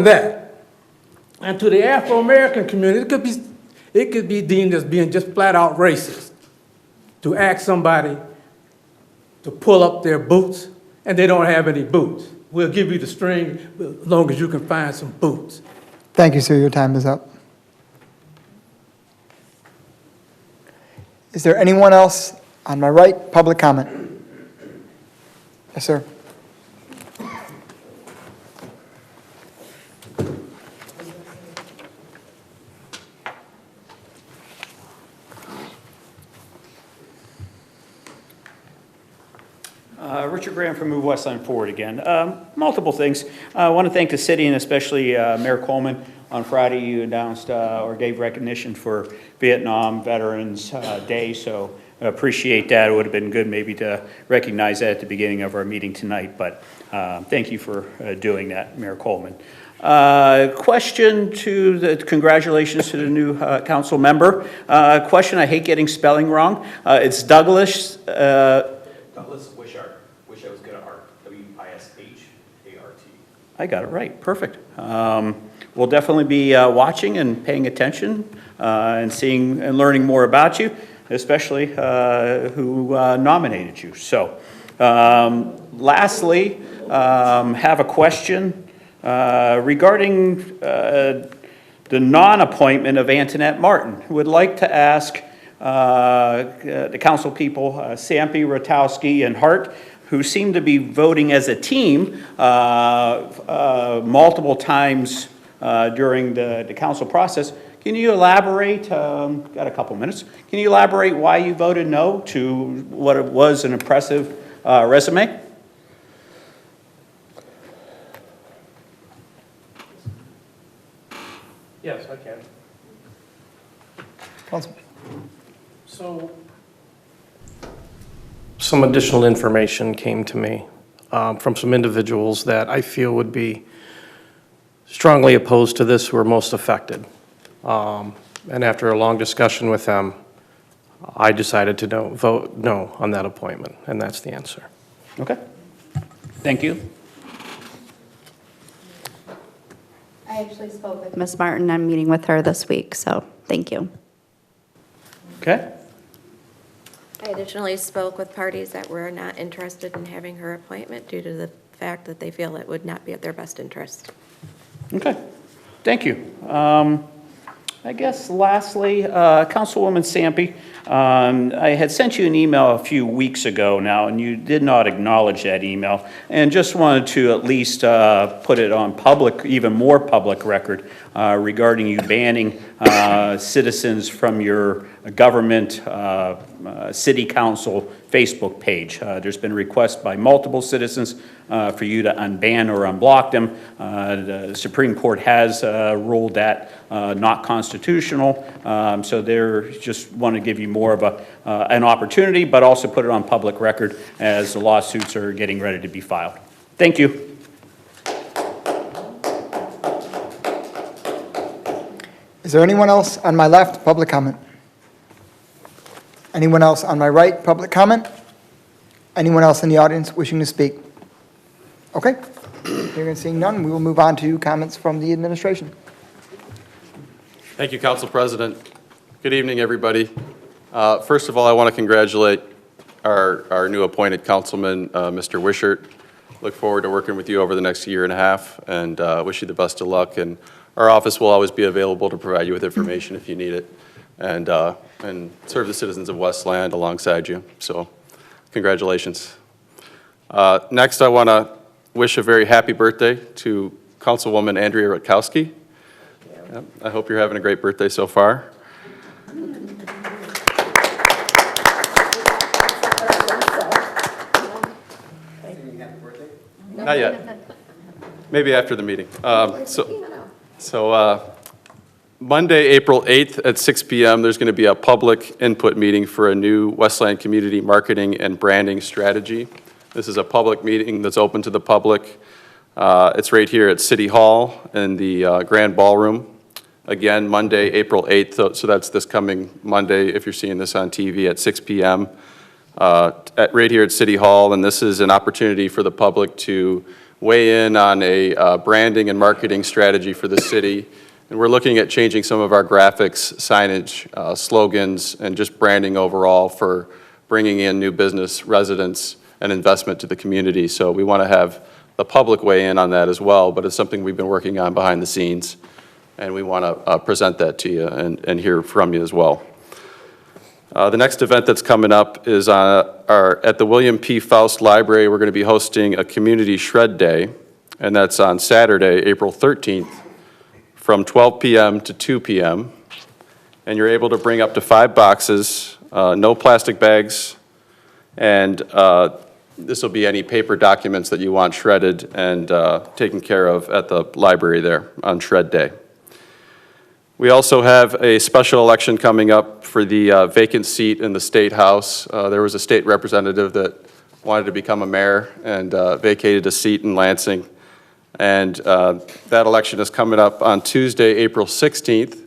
that. And to the Afro-American community, it could be deemed as being just flat out racist. to ask somebody to pull up their boots and they don't have any boots. We'll give you the string as long as you can find some boots.
Thank you, sir. Your time is up. Is there anyone else on my right? Public comment. Yes, sir.
Richard Graham from Move Westland Forward again. Multiple things. I want to thank the city and especially Mayor Coleman. On Friday, you announced or gave recognition for Vietnam Veterans Day, so I appreciate that. It would have been good maybe to recognize that at the beginning of our meeting tonight, but thank you for doing that, Mayor Coleman. Congratulations to the new council member. Question, I hate getting spelling wrong. It's Douglas.
Douglas Wishart. Wish I was good at art. W-I-S-H-A-R-T.
I got it right. Perfect. We'll definitely be watching and paying attention and seeing and learning more about you, especially who nominated you. So, lastly, have a question regarding the non-appointment of Antoinette Martin. Would like to ask the council people, Sampe, Ratowski, and Hart, who seem to be voting as a team multiple times during the council process. Can you elaborate, got a couple minutes, can you elaborate why you voted no to what was an impressive resume?
Yes, I can.
Councilman.
So, some additional information came to me from some individuals that I feel would be strongly opposed to this, who are most affected. And after a long discussion with them, I decided to vote no on that appointment, and that's the answer.
Okay. Thank you.
I actually spoke with Ms. Martin. I'm meeting with her this week, so thank you.
Okay.
I additionally spoke with parties that were not interested in having her appointment due to the fact that they feel it would not be at their best interest.
Okay, thank you. I guess lastly, Councilwoman Sampe, I had sent you an email a few weeks ago now, and you did not acknowledge that email, and just wanted to at least put it on public, even more public record regarding you banning citizens from your government city council Facebook page. There's been requests by multiple citizens for you to unban or unblock them. The Supreme Court has ruled that not constitutional, so they're just want to give you more of an opportunity, but also put it on public record as the lawsuits are getting ready to be filed. Thank you.
Is there anyone else on my left? Public comment. Anyone else on my right? Public comment. Anyone else in the audience wishing to speak? Okay. Hearing and seeing none, we will move on to comments from the administration.
Thank you, Council President. Good evening, everybody. First of all, I want to congratulate our new appointed councilman, Mr. Wishart. Look forward to working with you over the next year and a half, and wish you the best of luck. And our office will always be available to provide you with information if you need it, and serve the citizens of Westland alongside you. So, congratulations. Next, I want to wish a very happy birthday to Councilwoman Andrea Rutkowski. Yep, I hope you're having a great birthday so far. Not yet. Maybe after the meeting. Monday, April 8th at 6 p.m., there's going to be a public input meeting for a new Westland community marketing and branding strategy. This is a public meeting that's open to the public. It's right here at City Hall in the Grand Ballroom. Again, Monday, April 8th, so that's this coming Monday if you're seeing this on TV at 6 p.m. Right here at City Hall, and this is an opportunity for the public to weigh in on a branding and marketing strategy for the city. And we're looking at changing some of our graphics, signage, slogans, and just branding overall for bringing in new business, residents, and investment to the community. So we want to have the public weigh in on that as well, but it's something we've been working on behind the scenes, and we want to present that to you and hear from you as well. The next event that's coming up is at the William P. Faust Library. We're going to be hosting a Community Shred Day, and that's on Saturday, April 13th, from 12 p.m. to 2 p.m. And you're able to bring up to 5 boxes, no plastic bags, and this will be any paper documents that you want shredded and taken care of at the library there on Shred Day. We also have a special election coming up for the vacant seat in the State House. There was a state representative that wanted to become a mayor and vacated a seat in Lansing. And that election is coming up on Tuesday, April 16th.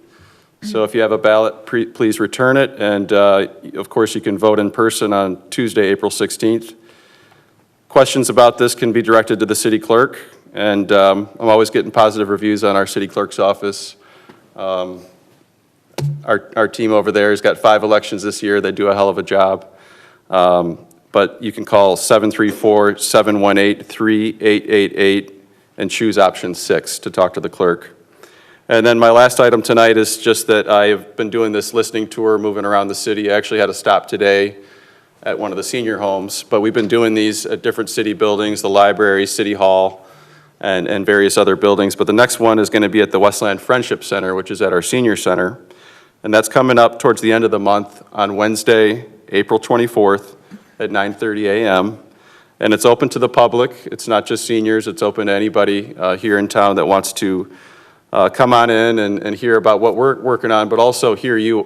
So if you have a ballot, please return it. And of course, you can vote in person on Tuesday, April 16th. Questions about this can be directed to the city clerk. And I'm always getting positive reviews on our city clerk's office. Our team over there has got 5 elections this year. They do a hell of a job. But you can call 734-718-3888 and choose option 6 to talk to the clerk. And then my last item tonight is just that I have been doing this listening tour, moving around the city. I actually had to stop today at one of the senior homes, but we've been doing these at different city buildings, the library, City Hall, and various other buildings. But the next one is going to be at the Westland Friendship Center, which is at our senior center. And that's coming up towards the end of the month on Wednesday, April 24th at 9:30 a.m. And it's open to the public. It's not just seniors. It's open to anybody here in town that wants to come on in and hear about what we're working on, but also hear you.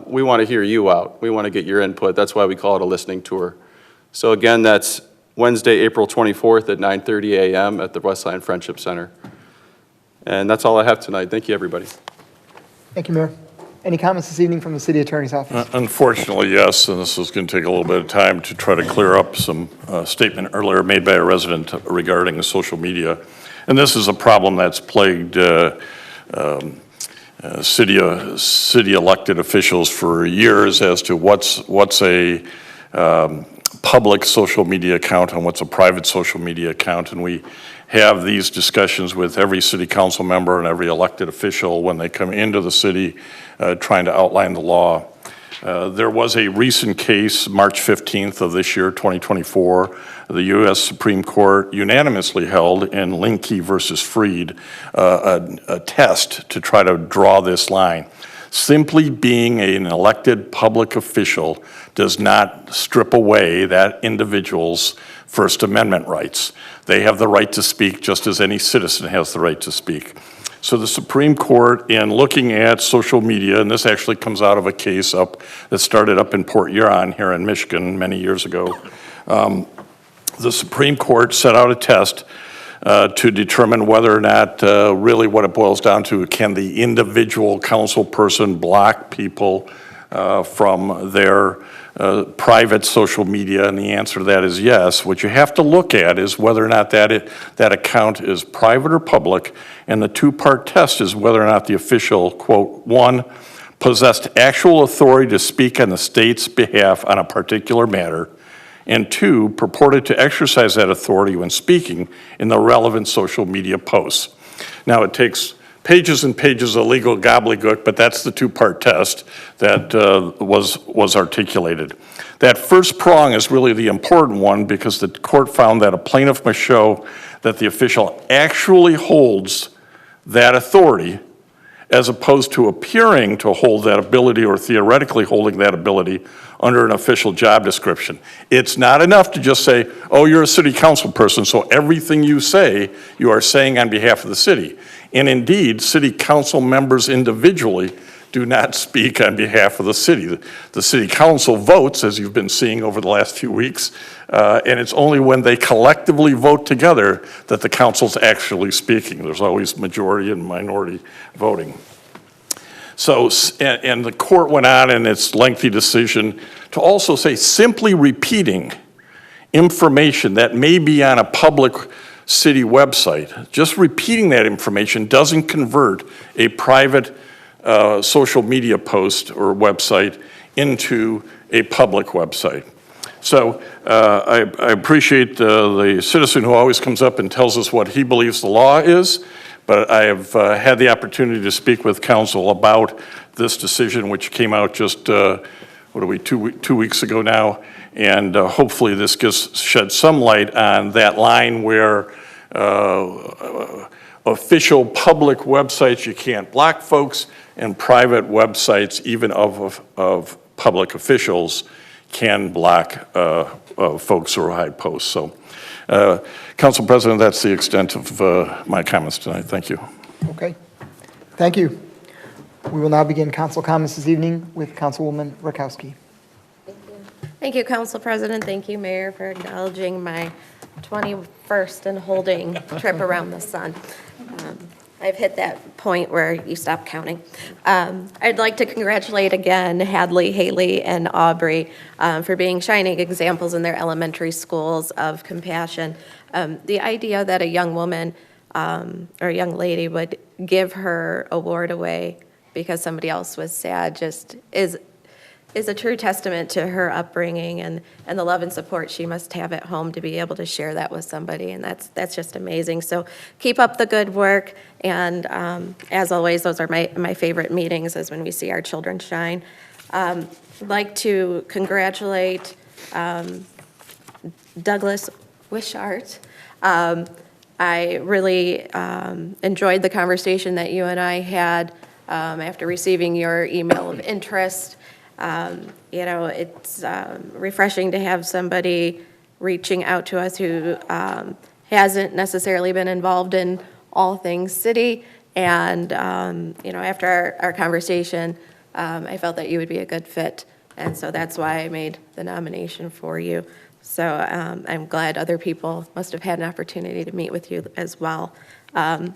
We want to hear you out. We want to get your input. That's why we call it a listening tour. So again, that's Wednesday, April 24th at 9:30 a.m. at the Westland Friendship Center. And that's all I have tonight. Thank you, everybody.
Thank you, Mayor. Any comments this evening from the city attorney's office?
Unfortunately, yes, and this is going to take a little bit of time to try to clear up some statement earlier made by a resident regarding social media. And this is a problem that's plagued city elected officials for years as to what's a public social media account and what's a private social media account. And we have these discussions with every city council member and every elected official when they come into the city trying to outline the law. There was a recent case, March 15th of this year, 2024, the U.S. Supreme Court unanimously held in Linke versus Freed a test to try to draw this line. Simply being an elected public official does not strip away that individual's First Amendment rights. They have the right to speak just as any citizen has the right to speak. So the Supreme Court, in looking at social media, and this actually comes out of a case that started up in Port Huron here in Michigan many years ago, the Supreme Court set out a test to determine whether or not really what it boils down to, can the individual council person block people from their private social media, and the answer to that is yes. What you have to look at is whether or not that account is private or public, and the 2-part test is whether or not the official, quote, 1, possessed actual authority to speak on the state's behalf on a particular matter, and 2, purported to exercise that authority when speaking in the relevant social media posts. Now, it takes pages and pages of legal gobbledygook, but that's the 2-part test that was articulated. That first prong is really the important one because the court found that a plaintiff must show that the official actually holds that authority as opposed to appearing to hold that ability or theoretically holding that ability under an official job description. It's not enough to just say, oh, you're a city council person, so everything you say, you are saying on behalf of the city. And indeed, city council members individually do not speak on behalf of the city. The city council votes, as you've been seeing over the last few weeks, and it's only when they collectively vote together that the council's actually speaking. There's always majority and minority voting. So, and the court went on in its lengthy decision to also say simply repeating information that may be on a public city website, just repeating that information doesn't convert a private social media post or website into a public website. So I appreciate the citizen who always comes up and tells us what he believes the law is, but I have had the opportunity to speak with council about this decision, which came out just, 2 weeks ago now, and hopefully this sheds some light on that line where official public websites, you can't block folks, and private websites, even of public officials, can block folks who hide posts. So, Council President, that's the extent of my comments tonight. Thank you.
Okay. Thank you. We will now begin council comments this evening with Councilwoman Rakowski.
Thank you, Council President. Thank you, Mayor, for acknowledging my 21st and holding trip around the sun. I've hit that point where you stop counting. I'd like to congratulate again Hadley, Haley, and Aubrey for being shining examples in their elementary schools of compassion. The idea that a young woman or a young lady would give her award away because somebody else was sad just is a true testament to her upbringing and the love and support she must have at home to be able to share that with somebody, and that's just amazing. So keep up the good work, and as always, those are my favorite meetings, is when we see our children shine. I'd like to congratulate Douglas Wishart. I really enjoyed the conversation that you and I had after receiving your email of interest. It's refreshing to have somebody reaching out to us who hasn't necessarily been involved in all things city. And, after our conversation, I felt that you would be a good fit. And so that's why I made the nomination for you. So I'm glad other people must have had an opportunity to meet with you as well. I'm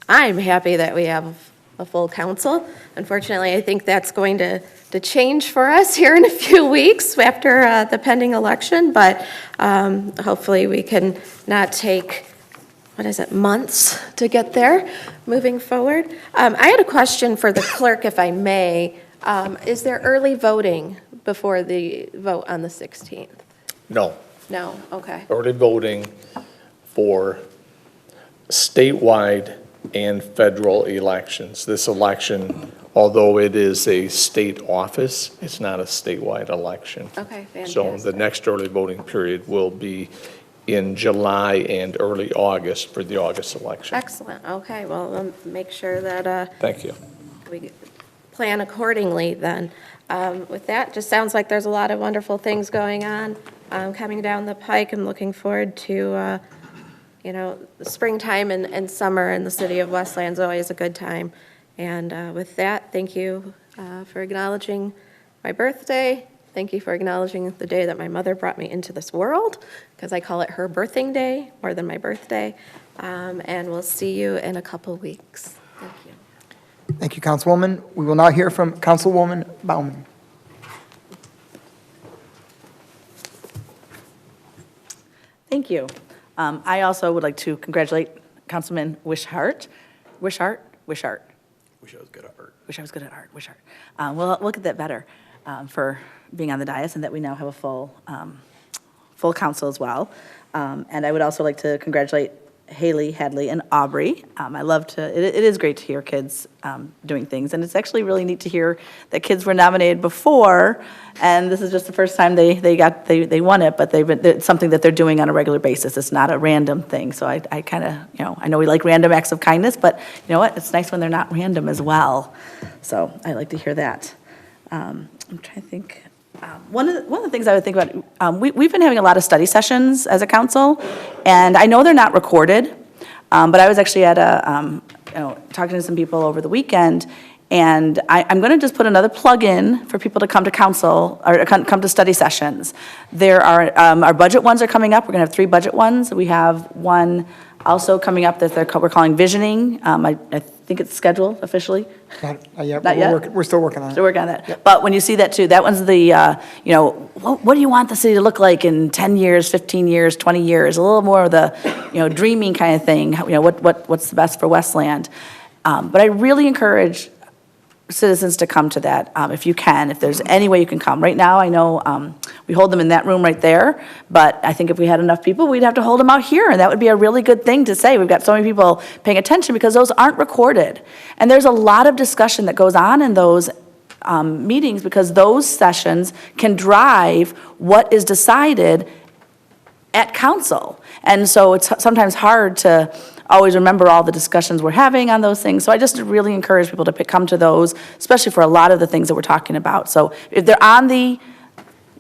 happy that we have a full council. Unfortunately, I think that's going to change for us here in a few weeks after the pending election, but hopefully we can not take, months to get there moving forward. I had a question for the clerk, if I may. Is there early voting before the vote on the 16th?
No.
No, okay.
Early voting for statewide and federal elections. This election, although it is a state office, it's not a statewide election.
Okay, fantastic.
So the next early voting period will be in July and early August for the August election.
Excellent, okay, well, make sure that
Thank you.
we plan accordingly then. With that, just sounds like there's a lot of wonderful things going on coming down the pike. I'm looking forward to the springtime and summer in the city of Westland is always a good time. And with that, thank you for acknowledging my birthday. Thank you for acknowledging the day that my mother brought me into this world, because I call it her birthing day more than my birthday. And we'll see you in a couple weeks. Thank you.
Thank you, Councilwoman. We will now hear from Councilwoman Baumann.
Thank you. I also would like to congratulate Councilman Wishart. Wishart? Wishart.
Wish I was good at art.
Wish I was good at art. Wishart. We'll get that better for being on the dais, and that we now have a full council as well. And I would also like to congratulate Haley, Hadley, and Aubrey. I love to, it is great to hear kids doing things, and it's actually really neat to hear that kids were nominated before, and this is just the first time they won it, but it's something that they're doing on a regular basis. It's not a random thing, so I kind of, I know we like random acts of kindness, but you know what, it's nice when they're not random as well. So I like to hear that. I'm trying to think. One of the things I would think about, we've been having a lot of study sessions as a council, and I know they're not recorded, but I was actually at talking to some people over the weekend, and I'm going to just put another plug in for people to come to council, or come to study sessions. There are, our budget ones are coming up. We're going to have 3 budget ones. We have one also coming up that we're calling Visioning. I think it's scheduled officially.
Not yet.
Not yet?
We're still working on it.
Still working on that. Yep. But when you see that too, that one's the, what do you want the city to look like in 10 years, 15 years, 20 years? A little more of the, dreaming kind of thing. What's the best for Westland? But I really encourage citizens to come to that, if you can, if there's any way you can come. Right now, I know we hold them in that room right there, but I think if we had enough people, we'd have to hold them out here, and that would be a really good thing to say. We've got so many people paying attention because those aren't recorded. And there's a lot of discussion that goes on in those meetings because those sessions can drive what is decided at council. And so it's sometimes hard to always remember all the discussions we're having on those things. So I just really encourage people to come to those, especially for a lot of the things that we're talking about. So if they're on the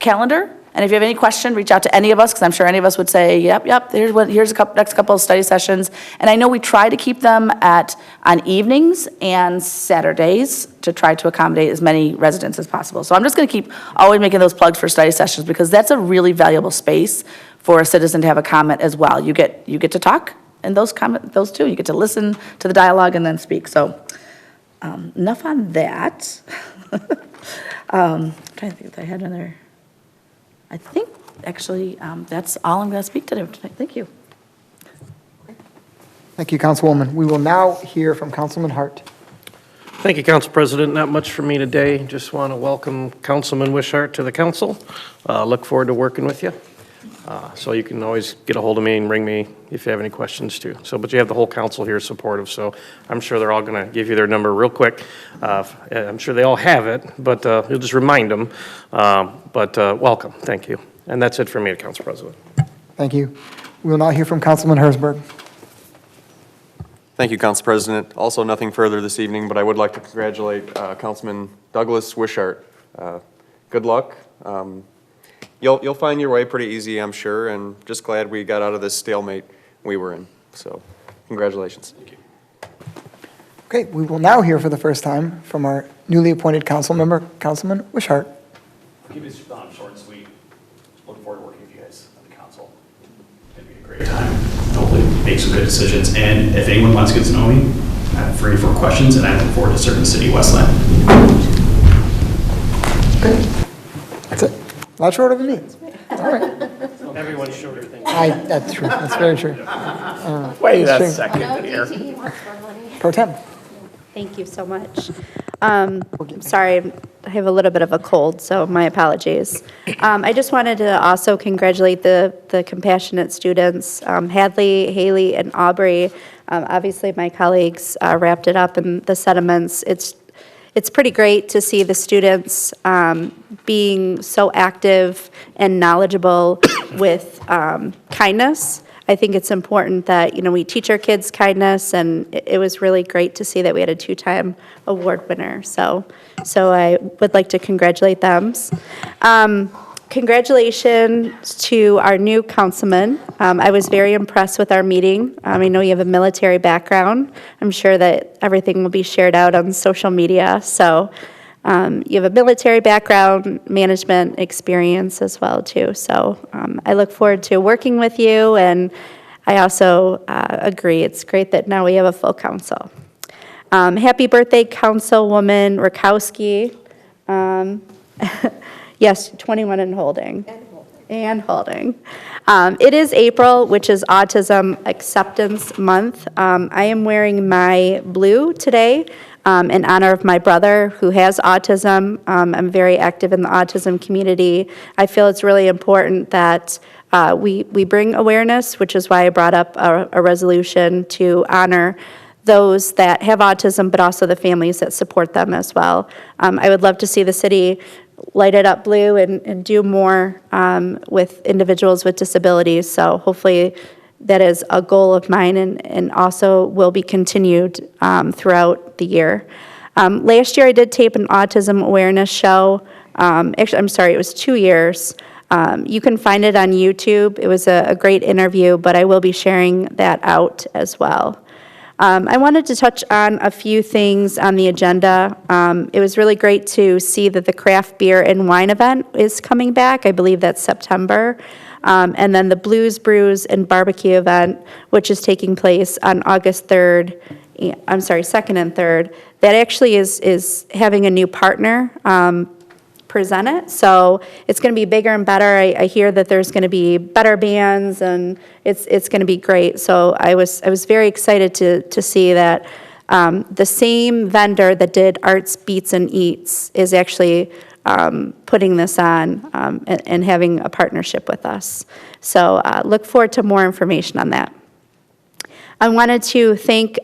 calendar, and if you have any question, reach out to any of us, because I'm sure any of us would say, yep, here's next couple of study sessions. And I know we try to keep them on evenings and Saturdays to try to accommodate as many residents as possible. So I'm just going to keep always making those plugs for study sessions, because that's a really valuable space for a citizen to have a comment as well. You get to talk. And those two, you get to listen to the dialogue and then speak. So enough on that. I'm trying to think if I had another. I think actually that's all I'm going to speak to today. Thank you.
Thank you, Councilwoman. We will now hear from Councilman Hart.
Thank you, Council President. Not much for me today. Just want to welcome Councilman Wishart to the council. Look forward to working with you. So you can always get a hold of me and ring me if you have any questions too. So, but you have the whole council here supportive, so I'm sure they're all going to give you their number real quick. I'm sure they all have it, but you'll just remind them. But welcome, thank you. And that's it for me, Council President.
Thank you. We will now hear from Councilman Hersberg.
Thank you, Council President. Also, nothing further this evening, but I would like to congratulate Councilman Douglas Wishart. Good luck. You'll find your way pretty easy, I'm sure, and just glad we got out of this stalemate we were in. So, congratulations. Thank you.
Okay, we will now hear for the first time from our newly appointed council member, Councilman Wishart.
Keep it short and sweet. Look forward to working with you guys on the council. It'd be a great time. Hopefully make some good decisions. And if anyone wants to get to know me, I'm free for questions, and I look forward to serving the city of Westland.
Okay. That's it. A lot shorter than me. All right.
Everyone's shorter than
That's true. That's very true.
Wait a
true.
second here.
Pro tem.
Thank you so much. Sorry, I have a little bit of a cold, so my apologies. I just wanted to also congratulate the compassionate students, Hadley, Haley, and Aubrey. Obviously, my colleagues wrapped it up in the sentiments. It's pretty great to see the students being so active and knowledgeable with kindness. I think it's important that, we teach our kids kindness, and it was really great to see that we had a 2-time award winner. So I would like to congratulate them. Congratulations to our new councilman. I was very impressed with our meeting. I know you have a military background. I'm sure that everything will be shared out on social media. So you have a military background, management experience as well too. So I look forward to working with you, and I also agree it's great that now we have a full council. Happy birthday, Councilwoman Rakowski. Yes, 21 and holding. And holding. It is April, which is Autism Acceptance Month. I am wearing my blue today in honor of my brother who has autism. I'm very active in the autism community. I feel it's really important that we bring awareness, which is why I brought up a resolution to honor those that have autism, but also the families that support them as well. I would love to see the city light it up blue and do more with individuals with disabilities. So hopefully that is a goal of mine and also will be continued throughout the year. Last year I did tape an autism awareness show. Actually, I'm sorry, it was 2 years. You can find it on YouTube. It was a great interview, but I will be sharing that out as well. I wanted to touch on a few things on the agenda. It was really great to see that the craft beer and wine event is coming back. I believe that's September. And then the Blues, Brews, and Barbecue event, which is taking place on August 3rd, 2nd and 3rd. That actually is having a new partner present it. So it's going to be bigger and better. I hear that there's going to be better bands, and it's going to be great. So I was very excited to see that The same vendor that did Arts, Beats, and Eats is actually putting this on and having a partnership with us. So look forward to more information on that. I wanted to thank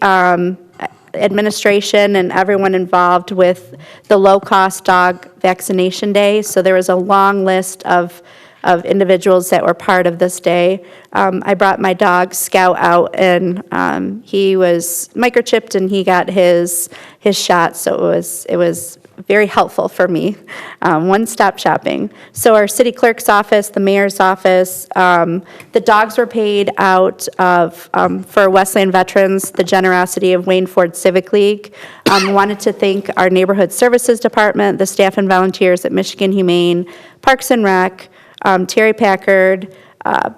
administration and everyone involved with the low-cost dog vaccination day. So there was a long list of individuals that were part of this day. I brought my dog Scout out, and he was microchipped and he got his shot. So it was very helpful for me. One-stop shopping. So our city clerk's office, the mayor's office, the dogs were paid out of, for Westland veterans, the generosity of Wayne Ford Civic League. Wanted to thank our neighborhood services department, the staff and volunteers at Michigan Humane, Parks and Rec, Terry Packard,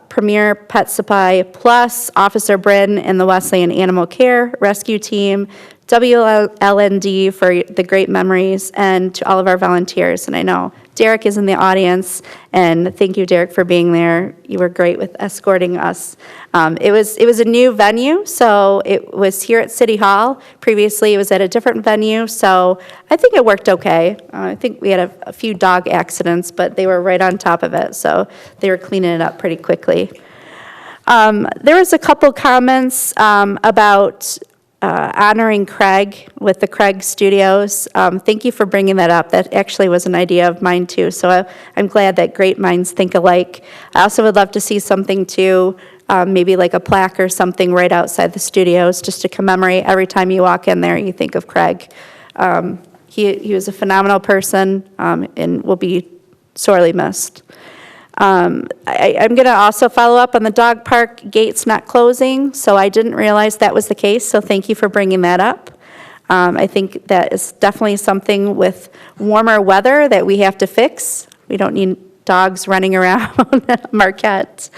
Premier Pet Supply, plus Officer Bryn and the Westland Animal Care Rescue Team, WLND for the great memories, and to all of our volunteers. And I know Derek is in the audience, and thank you, Derek, for being there. You were great with escorting us. It was a new venue, so it was here at City Hall. Previously, it was at a different venue, so I think it worked okay. I think we had a few dog accidents, but they were right on top of it, so they were cleaning it up pretty quickly. There was a couple comments about honoring Craig with the Craig Studios. Thank you for bringing that up. That actually was an idea of mine too, so I'm glad that great minds think alike. I also would love to see something too, maybe like a plaque or something right outside the studios, just to commemorate every time you walk in there, you think of Craig. He was a phenomenal person and will be sorely missed. I'm going to also follow up on the dog park gates not closing, so I didn't realize that was the case, so thank you for bringing that up. I think that is definitely something with warmer weather that we have to fix. We don't need dogs running around Marquette.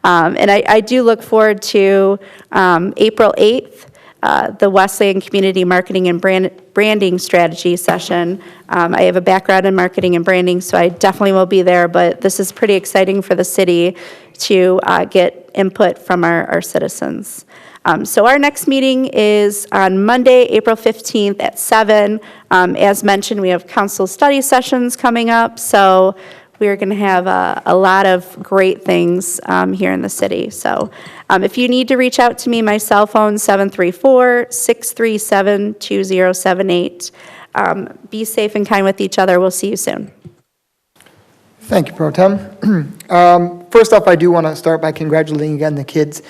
And I do look forward to April 8th, the Westland Community Marketing and Branding Strategy session. I have a background in marketing and branding, so I definitely will be there, but this is pretty exciting for the city to get input from our citizens. So our next meeting is on Monday, April 15th at 7. As mentioned, we have council study sessions coming up, so we're going to have a lot of great things here in the city. So if you need to reach out to me, my cell phone, 734-637-2078. Be safe and kind with each other. We'll see you soon.
Thank you, Pro Tem. First off, I do want to start by congratulating again the kids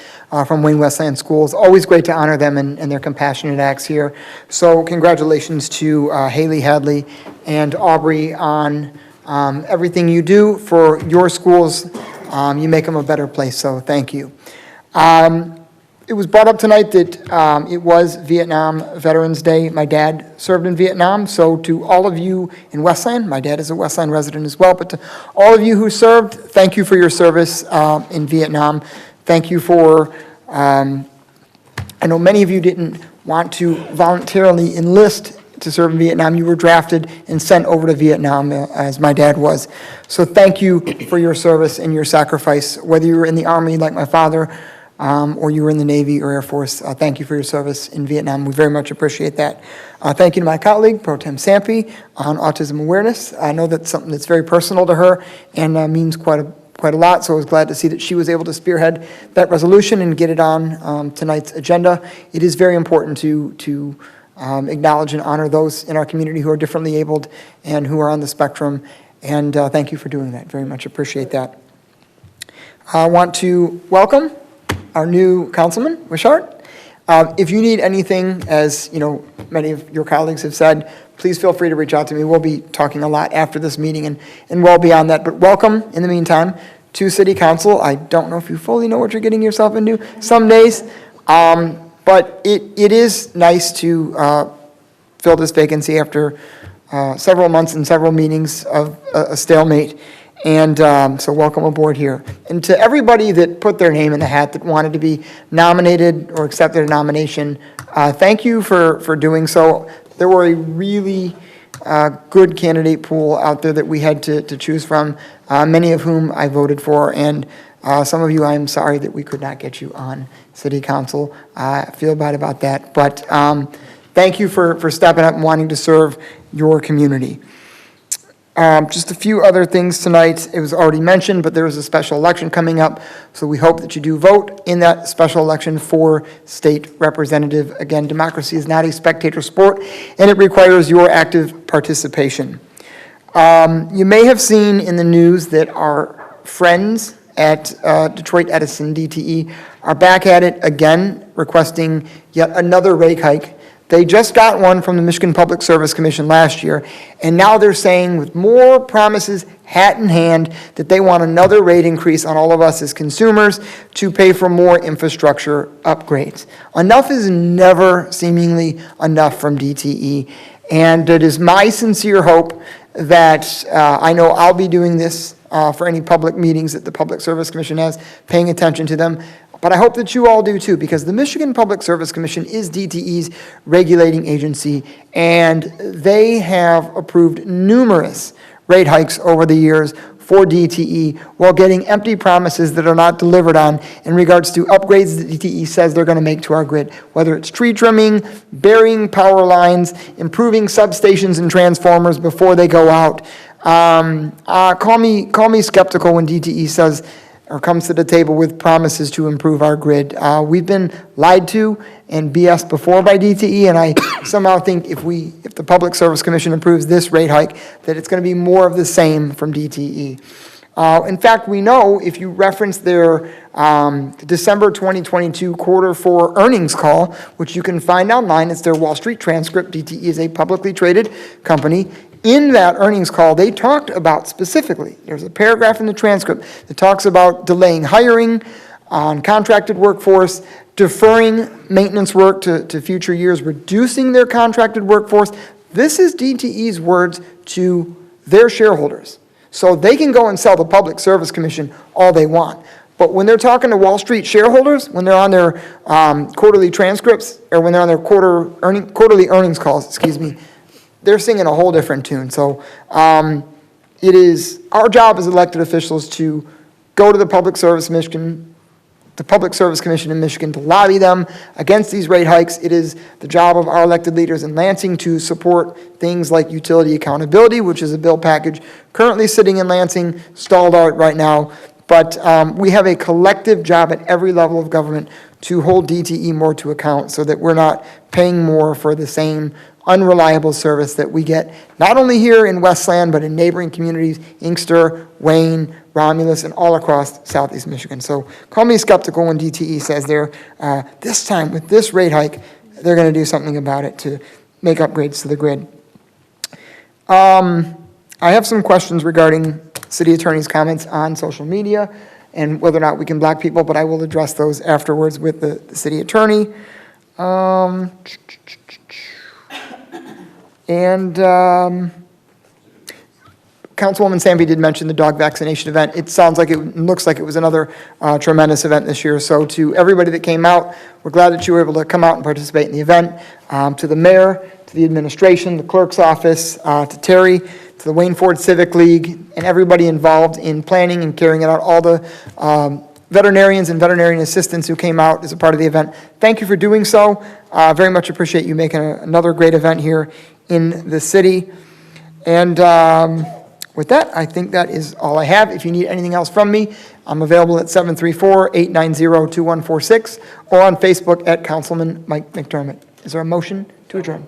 from Wayne Westland Schools. Always great to honor them and their compassionate acts here. So congratulations to Haley Hadley and Aubrey on everything you do for your schools. You make them a better place, so thank you. It was brought up tonight that it was Vietnam Veterans Day. My dad served in Vietnam, so to all of you in Westland, my dad is a Westland resident as well, but to all of you who served, thank you for your service in Vietnam. Thank you for, I know many of you didn't want to voluntarily enlist to serve in Vietnam. You were drafted and sent over to Vietnam, as my dad was. So thank you for your service and your sacrifice, whether you were in the Army like my father, or you were in the Navy or Air Force. Thank you for your service in Vietnam. We very much appreciate that. Thank you to my colleague, Pro Tem Sampe, on autism awareness. I know that's something that's very personal to her and means quite a lot, so I was glad to see that she was able to spearhead that resolution and get it on tonight's agenda. It is very important to acknowledge and honor those in our community who are differently abled and who are on the spectrum, and thank you for doing that. Very much appreciate that. I want to welcome our new councilman, Wishart. If you need anything, as you know, many of your colleagues have said, please feel free to reach out to me. We'll be talking a lot after this meeting and well beyond that. But welcome, in the meantime, to City Council. I don't know if you fully know what you're getting yourself into some days, but it is nice to fill this vacancy after several months and several meetings of a stalemate. And so welcome aboard here. And to everybody that put their name in the hat that wanted to be nominated or accepted a nomination, thank you for doing so. There were a really good candidate pool out there that we had to choose from, many of whom I voted for, and some of you, I'm sorry that we could not get you on City Council. I feel bad about that, but thank you for stepping up and wanting to serve your community. Just a few other things tonight. It was already mentioned, but there is a special election coming up, so we hope that you do vote in that special election for state representative. Again, democracy is not a spectator sport, and it requires your active participation. You may have seen in the news that our friends at Detroit Edison, DTE, are back at it again, requesting yet another rate hike. They just got one from the Michigan Public Service Commission last year, and now they're saying with more promises, hat in hand, that they want another rate increase on all of us as consumers to pay for more infrastructure upgrades. Enough is never seemingly enough from DTE, and it is my sincere hope that I know I'll be doing this for any public meetings that the Public Service Commission has, paying attention to them. But I hope that you all do too, because the Michigan Public Service Commission is DTE's regulating agency, and they have approved numerous rate hikes over the years for DTE while getting empty promises that are not delivered on in regards to upgrades that DTE says they're going to make to our grid, whether it's tree trimming, burying power lines, improving substations and transformers before they go out. Call me skeptical when DTE says or comes to the table with promises to improve our grid. We've been lied to and BS before by DTE, and I somehow think if the Public Service Commission approves this rate hike, that it's going to be more of the same from DTE. In fact, we know if you reference their December 2022 quarter 4 earnings call, which you can find online, it's their Wall Street transcript. DTE is a publicly traded company. In that earnings call, they talked about specifically, there's a paragraph in the transcript that talks about delaying hiring on contracted workforce, deferring maintenance work to future years, reducing their contracted workforce. This is DTE's words to their shareholders. So they can go and sell the Public Service Commission all they want. But when they're talking to Wall Street shareholders, when they're on their quarterly transcripts, or when they're on their quarterly earnings calls, they're singing a whole different tune. So it is our job as elected officials to go to the Public Service Commission in Michigan to lobby them against these rate hikes. It is the job of our elected leaders in Lansing to support things like utility accountability, which is a bill package currently sitting in Lansing, stalled out right now. But we have a collective job at every level of government to hold DTE more to account so that we're not paying more for the same unreliable service that we get, not only here in Westland, but in neighboring communities, Inkster, Wayne, Romulus, and all across Southeast Michigan. So call me skeptical when DTE says they're, this time with this rate hike, they're going to do something about it to make upgrades to the grid. I have some questions regarding city attorney's comments on social media and whether or not we can block people, but I will address those afterwards with the city attorney. Councilwoman Samby did mention the dog vaccination event. It sounds like looks like it was another tremendous event this year. So to everybody that came out, we're glad that you were able to come out and participate in the event. To the mayor, to the administration, the clerk's office, to Terry, to the Wayne Ford Civic League, and everybody involved in planning and carrying it out, all the veterinarians and veterinarian assistants who came out as a part of the event. Thank you for doing so. Very much appreciate you making another great event here in the city. And with that, I think that is all I have. If you need anything else from me, I'm available at 734-890-2146 or on Facebook at Councilman Mike McDermott. Is there a motion to adjourn?